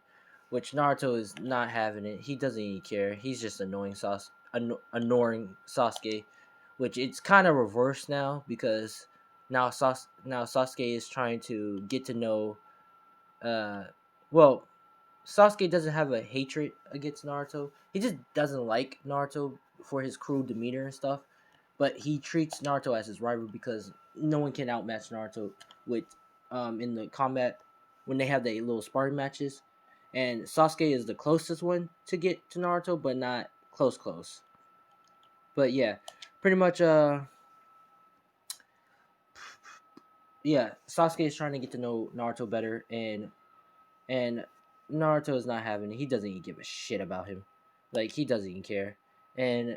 which Naruto is not having it. He doesn't even care. He's just annoying Sasuke, which it's kind of reversed now because Now Sasuke is trying to get to know. Well, Sasuke doesn't have a hatred against Naruto. He just doesn't like Naruto for his cruel demeanor and stuff. But he treats Naruto as his rival because no one can outmatch Naruto with in the combat when they have their little sparring matches. And Sasuke is the closest one to get to Naruto, but not close. But yeah, pretty much yeah, Sasuke is trying to get to know Naruto better, and Naruto is not having it. He doesn't even give a shit about him. Like, he doesn't even care. And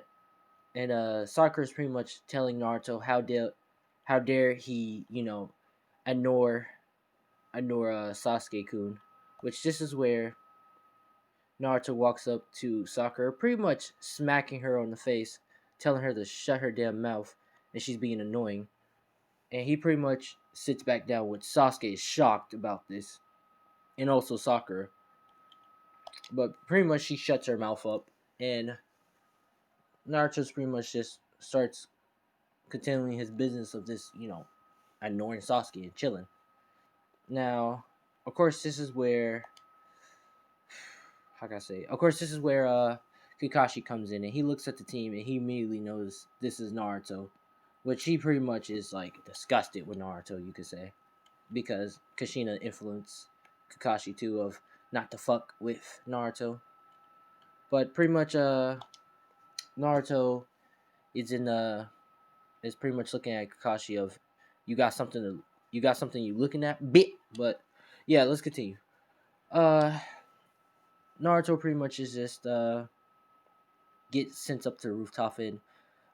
Sakura is pretty much telling Naruto how dare he, ignore Sasuke-kun, which this is where Naruto walks up to Sakura, pretty much smacking her on the face, telling her to shut her damn mouth, and she's being annoying. And he pretty much sits back down, which Sasuke is shocked about this, and also Sakura. But pretty much she shuts her mouth up, and Naruto's pretty much just starts continuing his business of this, annoying Sasuke and chilling. Now, of course, this is where how can I say? Of course, this is where Kakashi comes in, and he looks at the team, and he immediately knows this is Naruto, which he pretty much is like disgusted with Naruto, you could say, because Kushina influenced Kakashi too of not to fuck with Naruto. But pretty much, Naruto is is pretty much looking at Kakashi of you got something you looking at bit. But yeah, let's continue. Uh, Naruto pretty much is just get sent up to the rooftop, and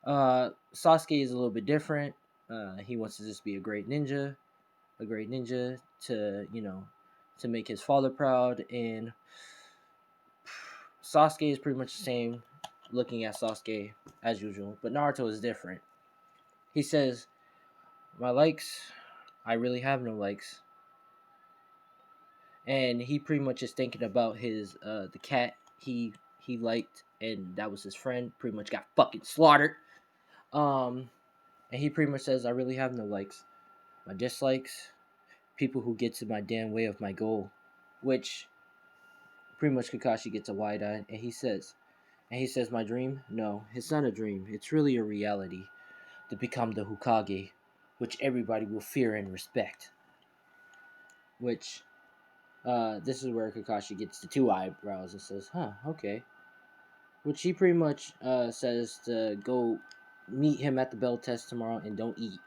Sasuke is a little bit different. He wants to just be a great ninja to to make his father proud, and Sasuke is pretty much the same, looking at Sasuke as usual, but Naruto is different. He says, "My likes, I really have no likes," and he pretty much is thinking about his the cat he liked, and that was his friend. Pretty much got fucking slaughtered. Um, and he pretty much says, "I really have no likes. My dislikes, people who gets in my damn way of my goal," which pretty much Kakashi gets a wide eye, and he says, "My dream? No, it's not a dream. It's really a reality to become the Hokage, which everybody will fear and respect." Which, this is where Kakashi gets the two eyebrows and says, "Huh, okay." Which he pretty much says to go meet him at the bell test tomorrow and don't eat,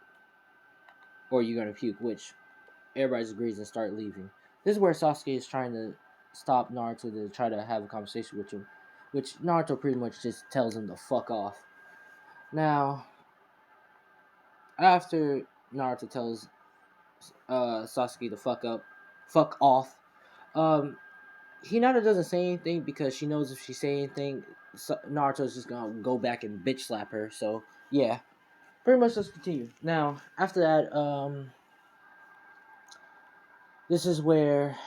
or you're gonna puke. Which everybody agrees and start leaving. This is where Sasuke is trying to stop Naruto to try to have a conversation with him, which Naruto pretty much just tells him to fuck off. Now, after Naruto tells Sasuke to fuck off, um, Hinata doesn't say anything because she knows if she say anything, Naruto's just gonna go back and bitch slap her. So yeah, pretty much let's continue. Now, after that, this is where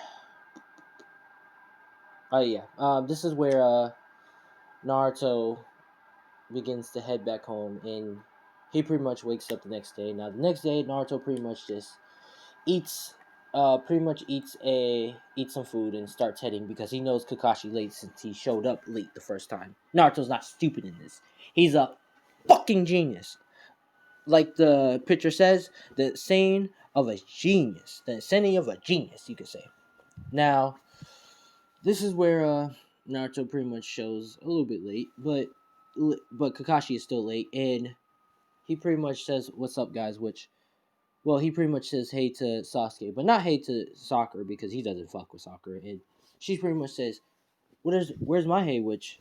this is where Naruto begins to head back home, and he pretty much wakes up the next day. Now, the next day, Naruto pretty much just eats, eats some food and starts heading because he knows Kakashi late since he showed up late the first time. Naruto's not stupid in this. He's a fucking genius. Like the picture says, the saying of a genius, the saying of a genius, you could say. Now, this is where Naruto pretty much shows a little bit late, but Kakashi is still late, and he pretty much says, "What's up, guys?" Which, well, he pretty much says hey to Sasuke, but not hey to Sakura because he doesn't fuck with Sakura, and she pretty much says, Where's my hey?" Which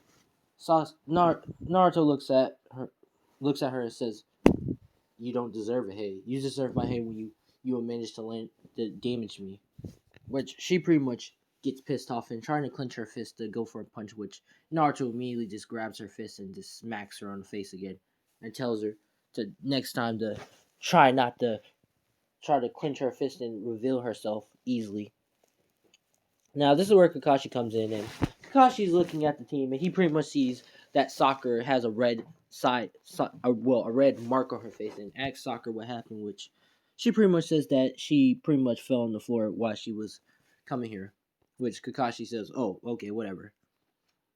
Naruto looks at her and says, "You don't deserve a hey. You deserve my hey when you managed to damage me." Which she pretty much gets pissed off and trying to clench her fist to go for a punch, which Naruto immediately just grabs her fist and just smacks her on the face again and tells her to next time to try not to try to clench her fist and reveal herself easily. Now this is where Kakashi comes in, and Kakashi's looking at the team, and he pretty much sees that Sakura has a red a red mark on her face, and asks Sakura what happened, which She pretty much says that she pretty much fell on the floor while she was coming here, which Kakashi says, "Oh, okay, whatever."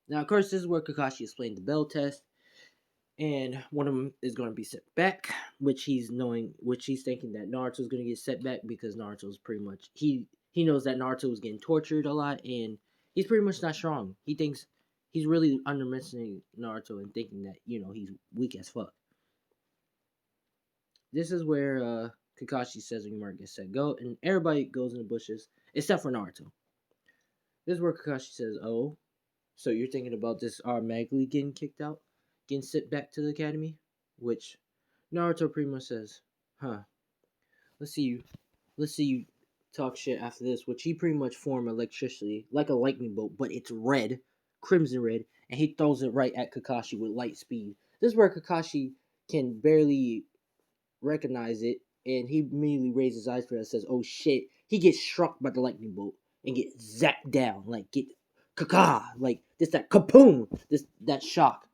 Now, of course, this is where Kakashi explained the bell test, and one of them is going to be set back, which he's thinking that Naruto's going to get set back because Naruto's pretty much he knows that Naruto was getting tortured a lot, and he's pretty much not strong. He thinks he's really underestimating Naruto and thinking that he's weak as fuck. This is where Kakashi says when Mark gets set go, and everybody goes in the bushes except for Naruto. This is where Kakashi says, "Oh, so you're thinking about this automatically getting kicked out, getting sent back to the academy?" Which Naruto pretty much says, "Huh? Let's see you. Let's see you talk shit after this." Which he pretty much form electricity like a lightning bolt, but it's red, crimson red, and he throws it right at Kakashi with light speed. This is where Kakashi can barely recognize it, and he immediately raises his eyes for it and says, "Oh shit!" He gets struck by the lightning bolt and get zapped down, like get kaka, like this that kaboom, this that shock,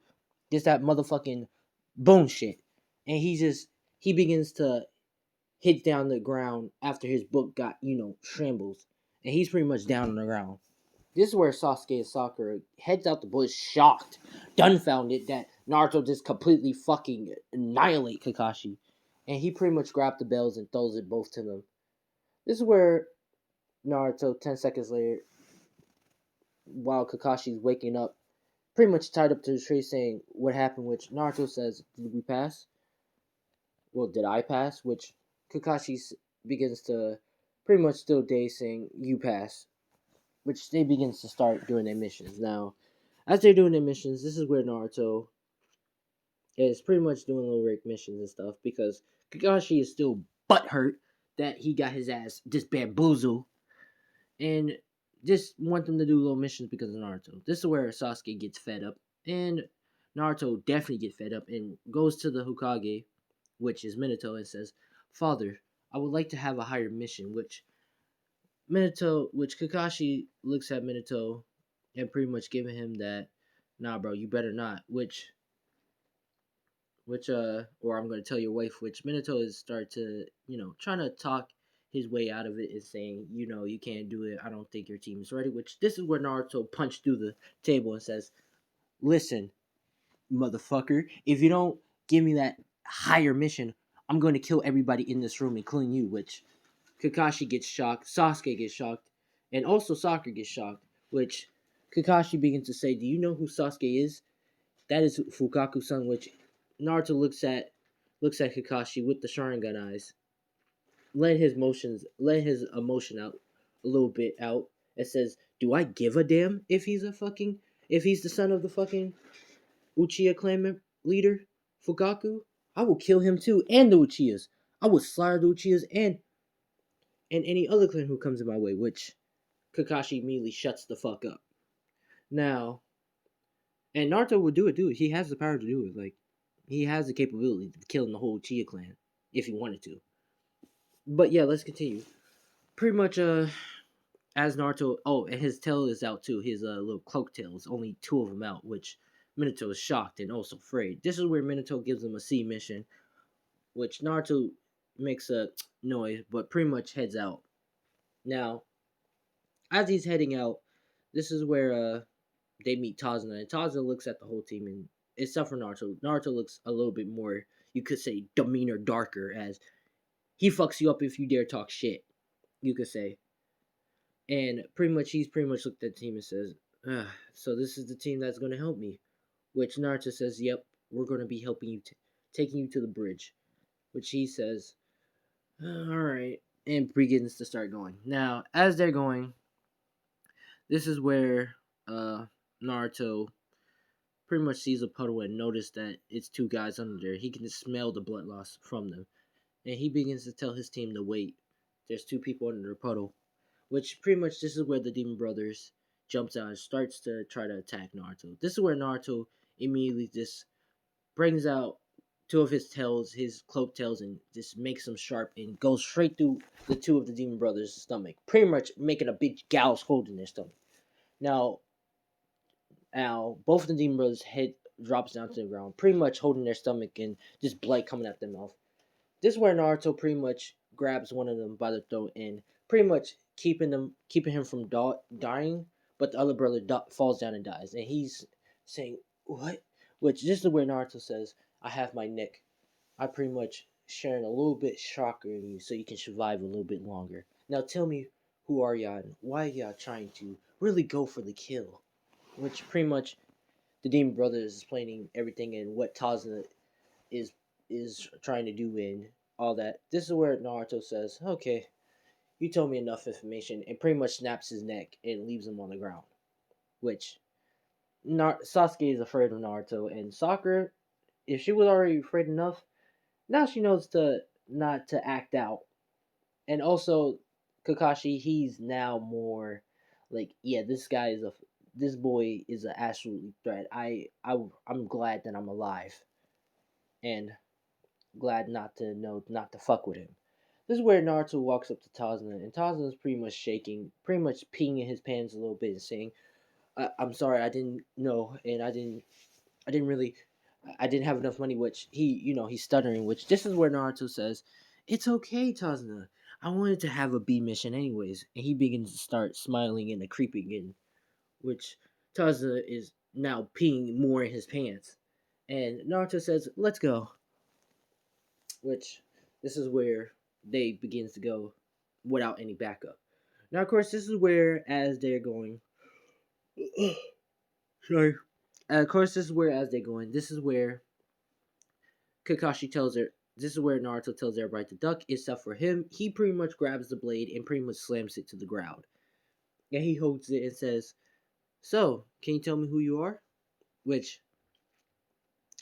this that motherfucking boom shit, and he begins to hit down the ground after his book got shambles, and he's pretty much down on the ground. This is where Sasuke and Sakura heads out the bush, shocked, dumbfounded that Naruto just completely fucking annihilate Kakashi, and he pretty much grabs the bells and throws it both to them. This is where Naruto, 10 seconds later, while Kakashi's waking up, pretty much tied up to the tree, saying what happened. Which Naruto says, "Did we pass? Well, did I pass?" Which Kakashi begins to pretty much still daze, saying, "You pass." Which they begins to start doing their missions. Now, as they're doing their missions, this is where Naruto is pretty much doing little Rick missions and stuff because Kakashi is still butthurt that he got his ass just bamboozled and just want them to do little missions because of Naruto. This is where Sasuke gets fed up, and Naruto definitely gets fed up and goes to the Hokage, which is Minato, and says, "Father, I would like to have a higher mission." Which Kakashi looks at Minato and pretty much giving him that, "Nah, bro, you better not." Or I'm gonna tell your wife. Which Minato is start to, trying to talk his way out of it and saying, you can't do it. I don't think your team is ready. Which this is where Naruto punched through the table and says, "Listen, motherfucker, if you don't give me that higher mission, I'm going to kill everybody in this room, including you." Which Kakashi gets shocked, Sasuke gets shocked, and also Sakura gets shocked. Which Kakashi begins to say, "Do you know who Sasuke is? That is Fukaku-san." Which Naruto looks at Kakashi with the Sharingan eyes, let his emotion out a little bit out, and says, "Do I give a damn if he's the son of the fucking Uchiha clan leader, Fukaku? I will kill him too, and the Uchihas. I will slaughter the Uchihas and any other clan who comes in my way." Which Kakashi immediately shuts the fuck up. Now, and Naruto would do it, dude. He has the power to do it. Like, he has the capability of killing the whole Uchiha clan if he wanted to. But yeah, let's continue. Pretty much, as Naruto, oh, and his tail is out too. His little cloak tail is only two of them out, which Minato is shocked and also afraid. This is where Minato gives him a C mission, which Naruto makes a noise, but pretty much heads out. Now, as he's heading out, this is where they meet Tazuna, and Tazuna looks at the whole team, and except for Naruto, Naruto looks a little bit more, you could say, demeanor darker, as he fucks you up if you dare talk shit, you could say. And he's pretty much looked at the team and says, "So this is the team that's going to help me." Which Naruto says, "Yep, we're going to be helping you, taking you to the bridge." Which he says, "Alright," and begins to start going. Now, as they're going, this is where Naruto pretty much sees a puddle and notices that it's two guys under there. He can smell the blood loss from them. And he begins to tell his team to wait. There's two people under the puddle. Which pretty much this is where the Demon Brothers jumps out and starts to try to attack Naruto. This is where Naruto immediately just brings out two of his tails, his cloak tails, and just makes them sharp and goes straight through the two of the Demon Brothers' stomach. Pretty much making a big gouge hole in their stomach. Now, both of the Demon Brothers' head drops down to the ground, pretty much holding their stomach and just blood coming out their mouth. This is where Naruto pretty much grabs one of them by the throat and pretty much keeping him from dying, but the other brother falls down and dies, and he's saying what? Which this is where Naruto says, "I have my neck. I pretty much sharing a little bit shocker in you, so you can survive a little bit longer. Now tell me, who are y'all and why y'all trying to really go for the kill?" Which pretty much the Demon Brothers is explaining everything and what Tazuna is is trying to do and all that. This is where Naruto says, "Okay, you told me enough information," and pretty much snaps his neck and leaves him on the ground. Which Sasuke is afraid of Naruto, and Sakura, if she was already afraid enough, now she knows to not to act out. And also, Kakashi, he's now more like, yeah, this boy is an absolute threat. I'm glad that I'm alive, and glad not to fuck with him. This is where Naruto walks up to Tazuna, and Tazuna's pretty much shaking, pretty much peeing in his pants a little bit, and saying, "I'm sorry, I didn't know, and I didn't really, I didn't have enough money." Which he's stuttering. Which this is where Naruto says, "It's okay, Tazuna. I wanted to have a B mission anyways," and he begins to start smiling and creeping in, which Tazuna is now peeing more in his pants, and Naruto says, "Let's go." Which this is where they begins to go without any backup. Now, of course, this is where as they're going, sorry. Of course, this is where as they're going, this is where Kakashi tells her. This is where Naruto tells everybody to duck, except for him. He pretty much grabs the blade and pretty much slams it to the ground. And he holds it and says, "So, can you tell me who you are?" Which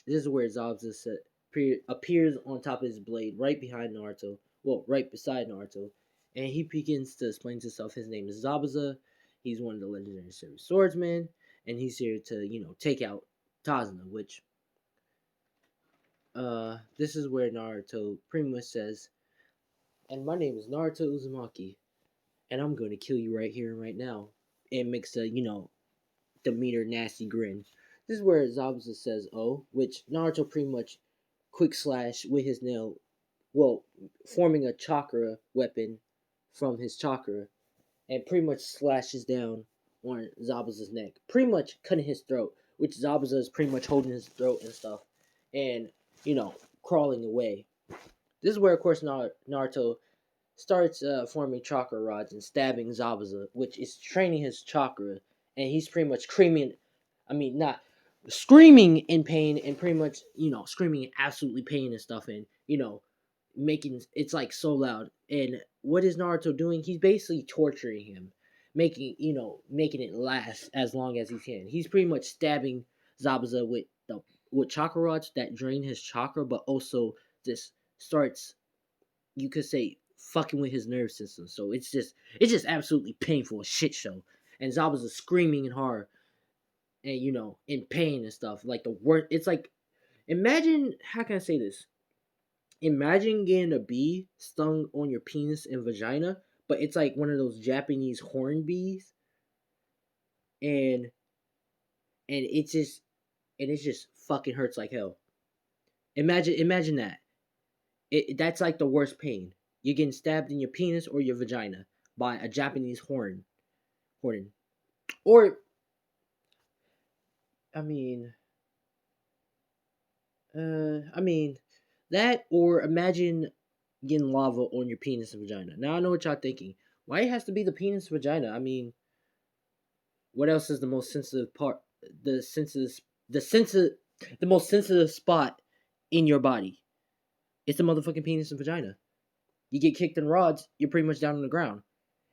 this is where Zabuza appears on top of his blade, right behind Naruto. Well, right beside Naruto, and he begins to explain to himself. His name is Zabuza. He's one of the legendary swordsmen, and he's here to take out Tazuna. Which this is where Naruto pretty much says, "And my name is Naruto Uzumaki, and I'm going to kill you right here and right now," and makes a demeanor nasty grin. This is where Zabuza says, "Oh," which Naruto pretty much quick slash with his nail, well, forming a chakra weapon from his chakra, and pretty much slashes down on Zabuza's neck, pretty much cutting his throat, which Zabuza is pretty much holding his throat and stuff, and crawling away. This is where, of course, Naruto starts forming chakra rods and stabbing Zabuza, which is training his chakra, and he's pretty much screaming. I mean, not screaming in pain, and pretty much screaming in absolutely pain and stuff, and making it's like so loud. And what is Naruto doing? He's basically torturing him, making it last as long as he can. He's pretty much stabbing Zabuza with chakra rods that drain his chakra, but also just starts, you could say, fucking with his nerve system. So it's just absolutely painful, a shit show. And Zabuza screaming in horror and in pain and stuff. Like the worst. It's like, imagine, how can I say this? Imagine getting a bee stung on your penis and vagina, but it's like one of those Japanese horn bees, and it just fucking hurts like hell. Imagine that. That's like the worst pain. You're getting stabbed in your penis or your vagina by a Japanese horn. Or, I mean, I mean that, or imagine getting lava on your penis and vagina. Now I know what y'all thinking. Why it has to be the penis vagina? I mean, what else is the most sensitive part? The sensitive, the sensitive, the most sensitive spot in your body. It's the motherfucking penis and vagina. You get kicked in rods, you're pretty much down on the ground.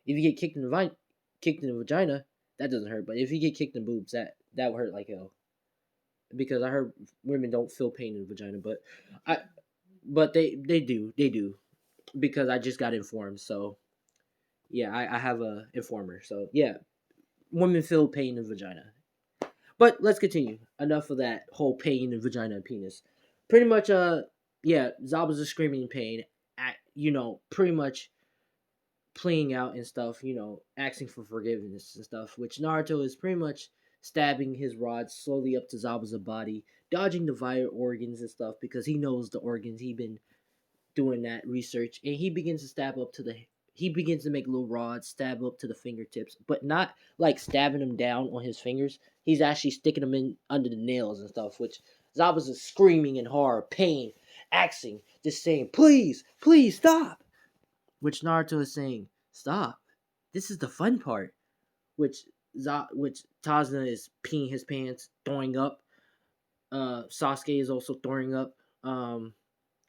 If you get kicked in the vagina, that doesn't hurt. But if you get kicked in boobs, that would hurt like hell. Because I heard women don't feel pain in the vagina, I but they do because I just got informed. So yeah, I have a informer. So yeah, women feel pain in the vagina. But let's continue. Enough of that whole pain in vagina and penis. Pretty much, yeah, Zabuza screaming in pain, at, pretty much playing out and stuff, asking for forgiveness and stuff, which Naruto is pretty much stabbing his rod slowly up to Zabuza's body, dodging the vital organs and stuff because he knows the organs. He been doing that research, and he begins to make little rods stab up to the fingertips, but not like stabbing them down on his fingers. He's actually sticking them in under the nails and stuff, which Zabuza is screaming in horror, pain, axing, just saying, "Please, please stop." Which Naruto is saying, "Stop. This is the fun part." Which which Tazna is peeing his pants, throwing up. Sasuke is also throwing up.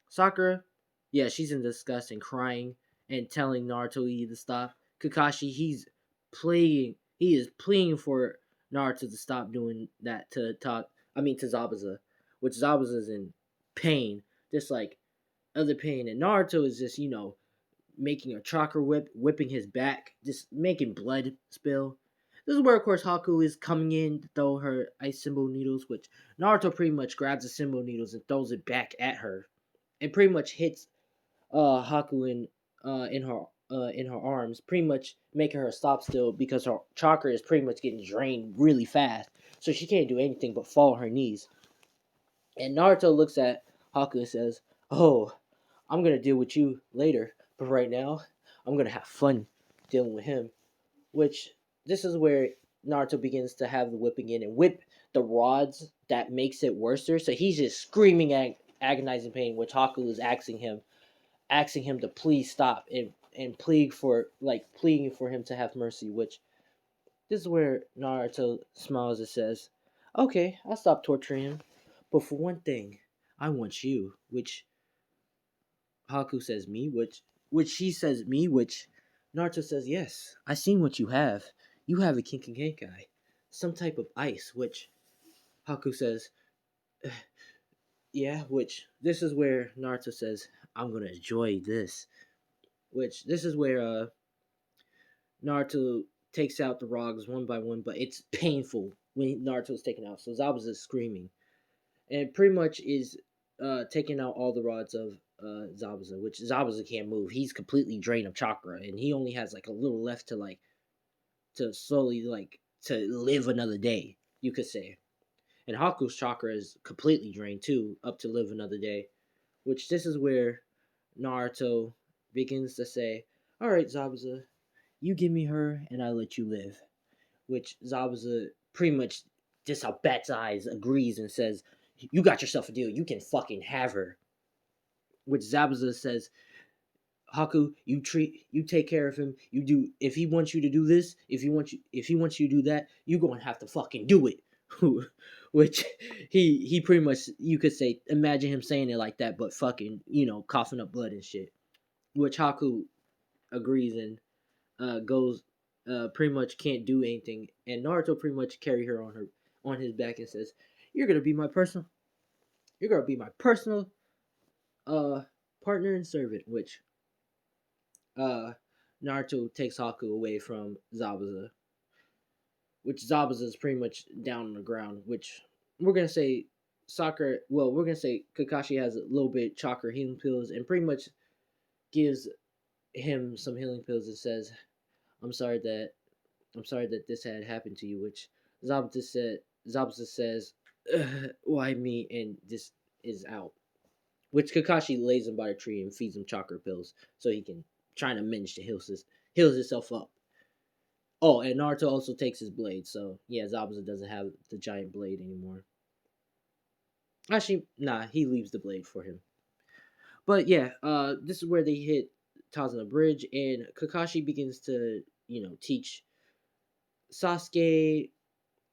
Sakura, yeah, she's in disgust and crying and telling Naruto to stop. Kakashi, he is pleading for Naruto to stop doing that to Zabuza, which Zabuza is in pain, just like other pain, and Naruto is just making a chakra whipping his back, just making blood spill. This is where, of course, Haku is coming in to throw her ice symbol needles, which Naruto pretty much grabs the symbol needles and throws it back at her, and pretty much hits Haku in her arms, pretty much making her stop still because her chakra is pretty much getting drained really fast, so she can't do anything but fall on her knees. And Naruto looks at Haku and says, "Oh, I'm gonna deal with you later, but right now, I'm gonna have fun dealing with him." Which this is where Naruto begins to have the whipping in and whip the rods that makes it worse. So he's just screaming agonizing pain, which Haku is asking him to please stop and pleading for him to have mercy. Which this is where Naruto smiles and says, "Okay, I'll stop torturing him, but for one thing, I want you." Which Haku says me, which she says me, which Naruto says yes. I seen what you have. You have a Kinkakenkai, some type of ice. Which Haku says, yeah. Which this is where Naruto says, "I'm gonna enjoy this." Which this is where Naruto takes out the rods one by one, but it's painful when Naruto's taken out. So Zabuza is screaming, and pretty much is taking out all the rods of Zabuza, which Zabuza can't move. He's completely drained of chakra, and he only has like a little left to slowly to live another day, you could say. And Haku's chakra is completely drained too, up to live another day. Which this is where Naruto begins to say, "All right, Zabuza, you give me her, and I let you live." Which Zabuza pretty much just out bats eyes agrees and says, "You got yourself a deal. You can fucking have her." Which Zabuza says, "Haku, you take care of him. You do if he wants you to do this, if he wants you to do that, you gonna have to fucking do it." Which he pretty much, you could say, imagine him saying it like that, but fucking coughing up blood and shit. Which Haku agrees and goes pretty much can't do anything, and Naruto pretty much carry her on his back and says, "You're gonna be my personal you're gonna be my personal uh partner and servant." Which uh Naruto takes Haku away from Zabuza, which Zabuza is pretty much down on the ground. Which we're gonna say we're gonna say Kakashi has a little bit chakra healing pills and pretty much gives him some healing pills and says, I'm sorry that this had happened to you." Which Zabuza says, "Why me?" and this is out. Which Kakashi lays him by a tree and feeds him chakra pills so he can try to manage to heals himself up. Oh, and Naruto also takes his blade, so yeah, Zabuza doesn't have the giant blade anymore. Actually, nah, he leaves the blade for him. But yeah, this is where they hit Tazuna Bridge, and Kakashi begins to, teach Sasuke,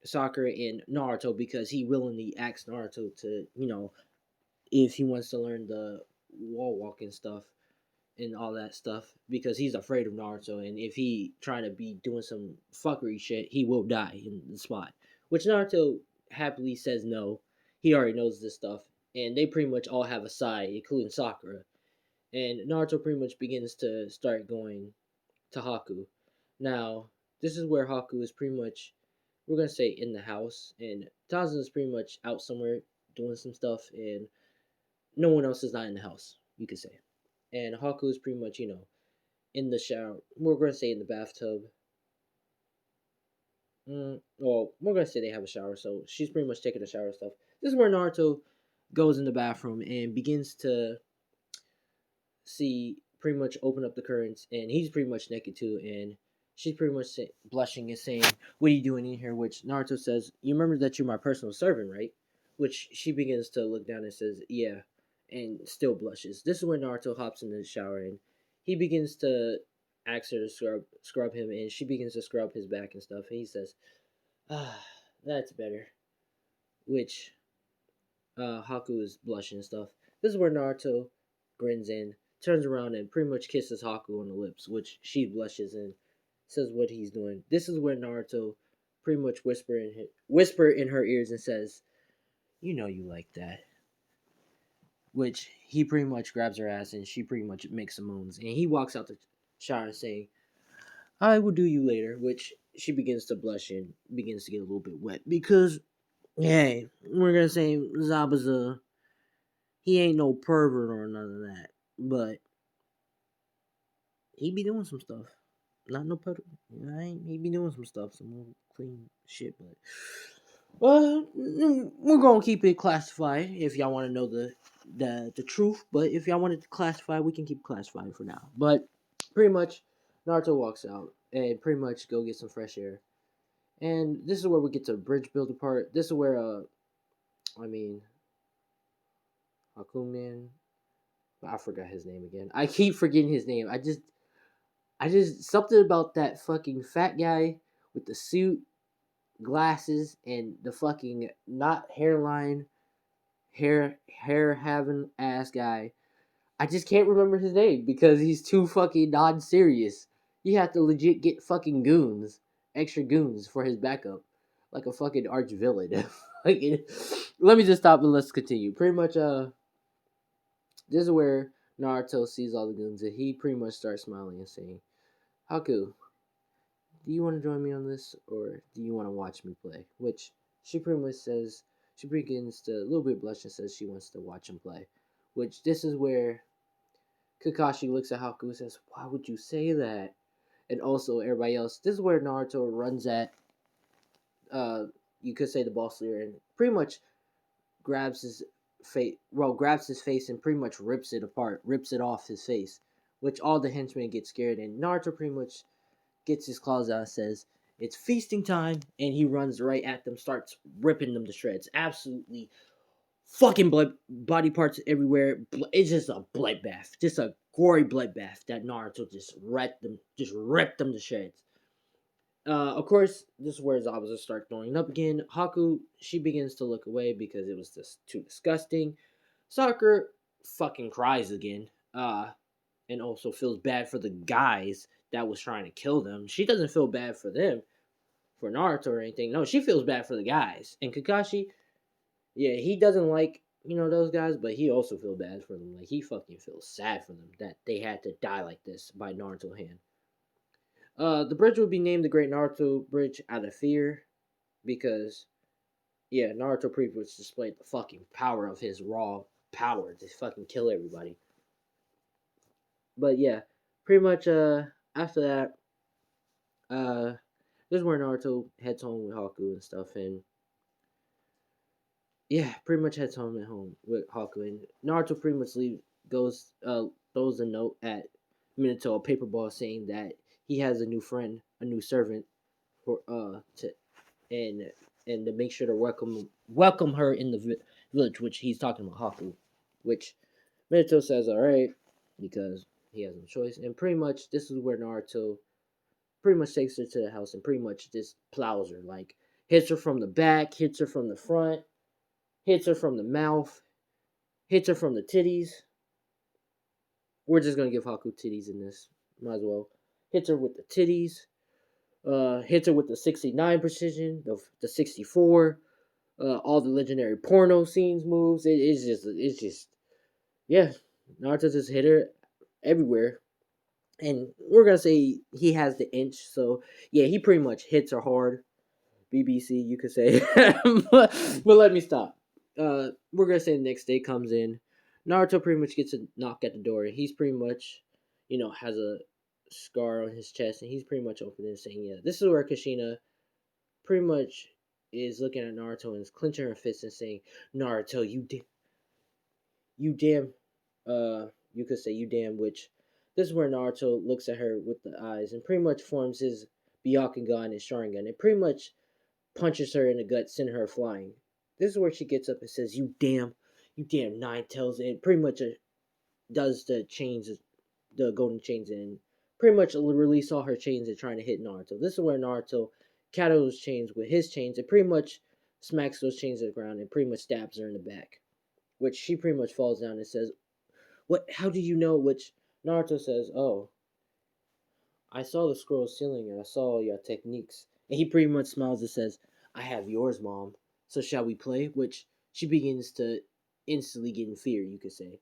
Sakura, and Naruto because he willingly asks Naruto to, if he wants to learn the wall walking stuff and all that stuff because he's afraid of Naruto, and if he trying to be doing some fuckery shit, he will die in the spot. Which Naruto happily says no. He already knows this stuff, and they pretty much all have a side, including Sakura. And Naruto pretty much begins to start going to Haku. Now, this is where Haku is pretty much, we're gonna say, in the house, and Tazuna is pretty much out somewhere doing some stuff, and no one else is not in the house, you could say. And Haku is pretty much, in the shower. We're gonna say in the bathtub. Well, we're gonna say they have a shower, so she's pretty much taking a shower and stuff. This is where Naruto goes in the bathroom and begins to see pretty much open up the curtains, and he's pretty much naked too, and she's pretty much blushing and saying, "What are you doing in here?" Which Naruto says, "You remember that you're my personal servant, right?" Which she begins to look down and says, "Yeah," and still blushes. This is when Naruto hops in the shower, and he begins to ask her to scrub him, and she begins to scrub his back and stuff. And he says, "Ah, that's better." Which Haku is blushing and stuff. This is where Naruto grins in, turns around, and pretty much kisses Haku on the lips, which she blushes and says what he's doing. This is where Naruto pretty much whisper in her ears and says, "You know you like that." Which he pretty much grabs her ass and she pretty much makes some moans. And he walks out the shower saying, "I will do you later," which she begins to blush and begins to get a little bit wet because, hey, we're gonna say Zabuza, he ain't no pervert or none of that, but he be doing some stuff. Not no pervert. He be doing some stuff, some more clean shit, but we're gonna keep it classified if y'all want to know the truth. But if y'all wanted to classify, we can keep classified for now. But pretty much, Naruto walks out and pretty much go get some fresh air. And this is where we get to the bridge builder part. This is where I mean, Hakuman. I forgot his name again. I keep forgetting his name. I just something about that fucking fat guy with the suit, glasses, and the fucking not hairline, hair having ass guy. I just can't remember his name because he's too fucking non-serious. You have to legit get fucking goons, extra goons for his backup, like a fucking arch villain. Like, let me just stop and let's continue. Pretty much, this is where Naruto sees all the goons and he pretty much starts smiling and saying, "Haku, do you want to join me on this, or do you want to watch me play?" Which she pretty much says, she begins to a little bit blush and says she wants to watch him play. Which this is where Kakashi looks at Haku and says, "Why would you say that?" And also everybody else. This is where Naruto runs at, you could say the boss leader, and pretty much grabs his face and pretty much rips it apart, rips it off his face. Which all the henchmen get scared, and Naruto pretty much gets his claws out and says, "It's feasting time," and he runs right at them, starts ripping them to shreds. Absolutely fucking body parts everywhere. It's just a bloodbath, just a gory bloodbath that Naruto ripped them to shreds. Of course, this is where Zabuza starts throwing up again. Haku, she begins to look away because it was just too disgusting. Sakura fucking cries again. And also feels bad for the guys that was trying to kill them. She doesn't feel bad for them, for Naruto or anything. No, she feels bad for the guys. And Kakashi, yeah, he doesn't like, those guys, but he also feels bad for them. Like, he fucking feels sad for them that they had to die like this by Naruto hand. The bridge would be named the Great Naruto Bridge out of fear because, yeah, Naruto pretty much displayed the fucking power of his raw power to fucking kill everybody. But yeah, pretty much after that, this is where Naruto heads home with Haku and stuff, and yeah, pretty much heads home with Haku, and Naruto pretty much throws a note at Minato, a paper ball, saying that he has a new friend, a new servant for to and to make sure to welcome her in the village, which he's talking about Haku, which Minato says all right because he has no choice, and pretty much this is where Naruto pretty much takes her to the house and pretty much just plows her, like hits her from the back, hits her from the front, hits her from the mouth, hits her from the titties. We're just gonna give Haku titties in this, might as well. Hits her with the titties, hits her with the 69 precision, the 64, all the legendary porno scenes moves. It's just, yeah, Naruto just hit her everywhere. And we're gonna say he has the inch, so yeah, he pretty much hits her hard. BBC, you could say. but let me stop. We're gonna say the next day comes in. Naruto pretty much gets a knock at the door. He's pretty much, has a scar on his chest, and he's pretty much opening and saying, "Yeah, this is where Kushina pretty much is looking at Naruto and is clenching her fists and saying, 'Naruto, you damn, You could say, you damn witch. This is where Naruto looks at her with the eyes and pretty much forms his Byakugan and Sharingan and pretty much punches her in the gut, sending her flying. This is where she gets up and says, you damn nine tails, and pretty much does the chains, the golden chains, and pretty much release all her chains and trying to hit Naruto. This is where Naruto counters those chains with his chains and pretty much smacks those chains to the ground and pretty much stabs her in the back, which she pretty much falls down and says, "What? How do you know?" Which Naruto says, "Oh, I saw the scroll ceiling and I saw all your techniques." And he pretty much smiles and says, "I have yours, mom. So shall we play?" Which she begins to instantly get in fear, you could say.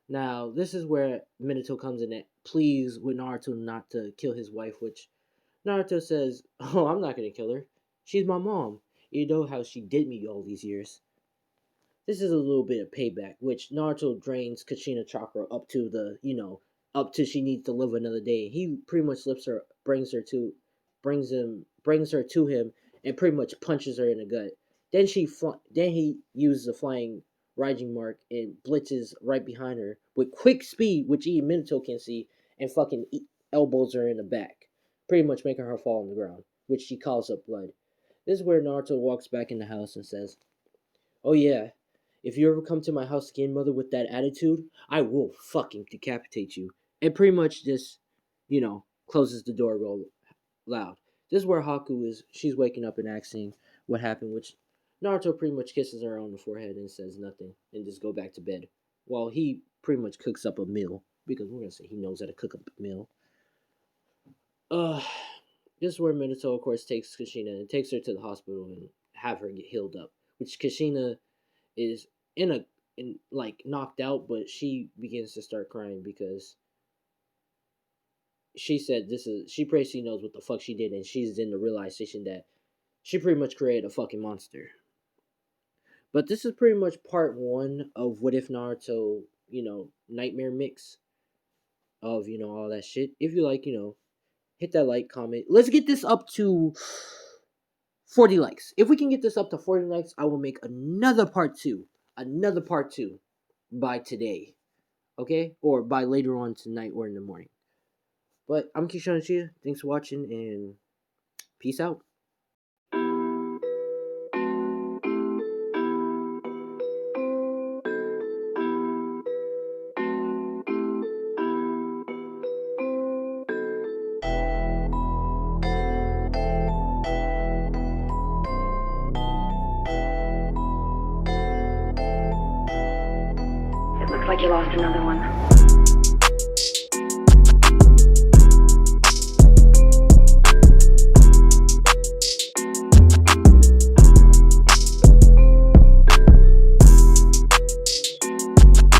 Now, this is where Minato comes in and pleads with Naruto not to kill his wife, which Naruto says, "Oh, I'm not gonna kill her. She's my mom. You know how she did me all these years." This is a little bit of payback, which Naruto drains Kushina chakra up to up to she needs to live another day. He pretty much lifts her, brings her to him, and pretty much punches her in the gut. Then he uses a flying Rising Mark and blitzes right behind her with quick speed, which even Minato can see, and fucking elbows her in the back, pretty much making her fall on the ground, which she coughs up blood. This is where Naruto walks back in the house and says, "Oh yeah, if you ever come to my house again, mother, with that attitude, I will fucking decapitate you." And pretty much just, closes the door real loud. This is where Haku is. She's waking up and asking what happened, which Naruto pretty much kisses her on the forehead and says nothing and just go back to bed. While he pretty much cooks up a meal, because we're gonna say he knows how to cook up a meal. Uh, this is where Minato, of course, takes Kushina and takes her to the hospital and have her get healed up. Which Kushina is like knocked out, but she begins to start crying because she said she basically knows what the fuck she did, and she's in the realization that she pretty much created a fucking monster. But this is pretty much part one of What If Naruto, nightmare mix of, all that shit. If you like, hit that like, comment. Let's get this up to 40 likes. If we can get this up to 40 likes, I will make another part two. Another part two by today. Okay? Or by later on tonight or in the morning. But I'm Keyshawn Chia. Thanks for watching and peace out. It looks like you lost another one.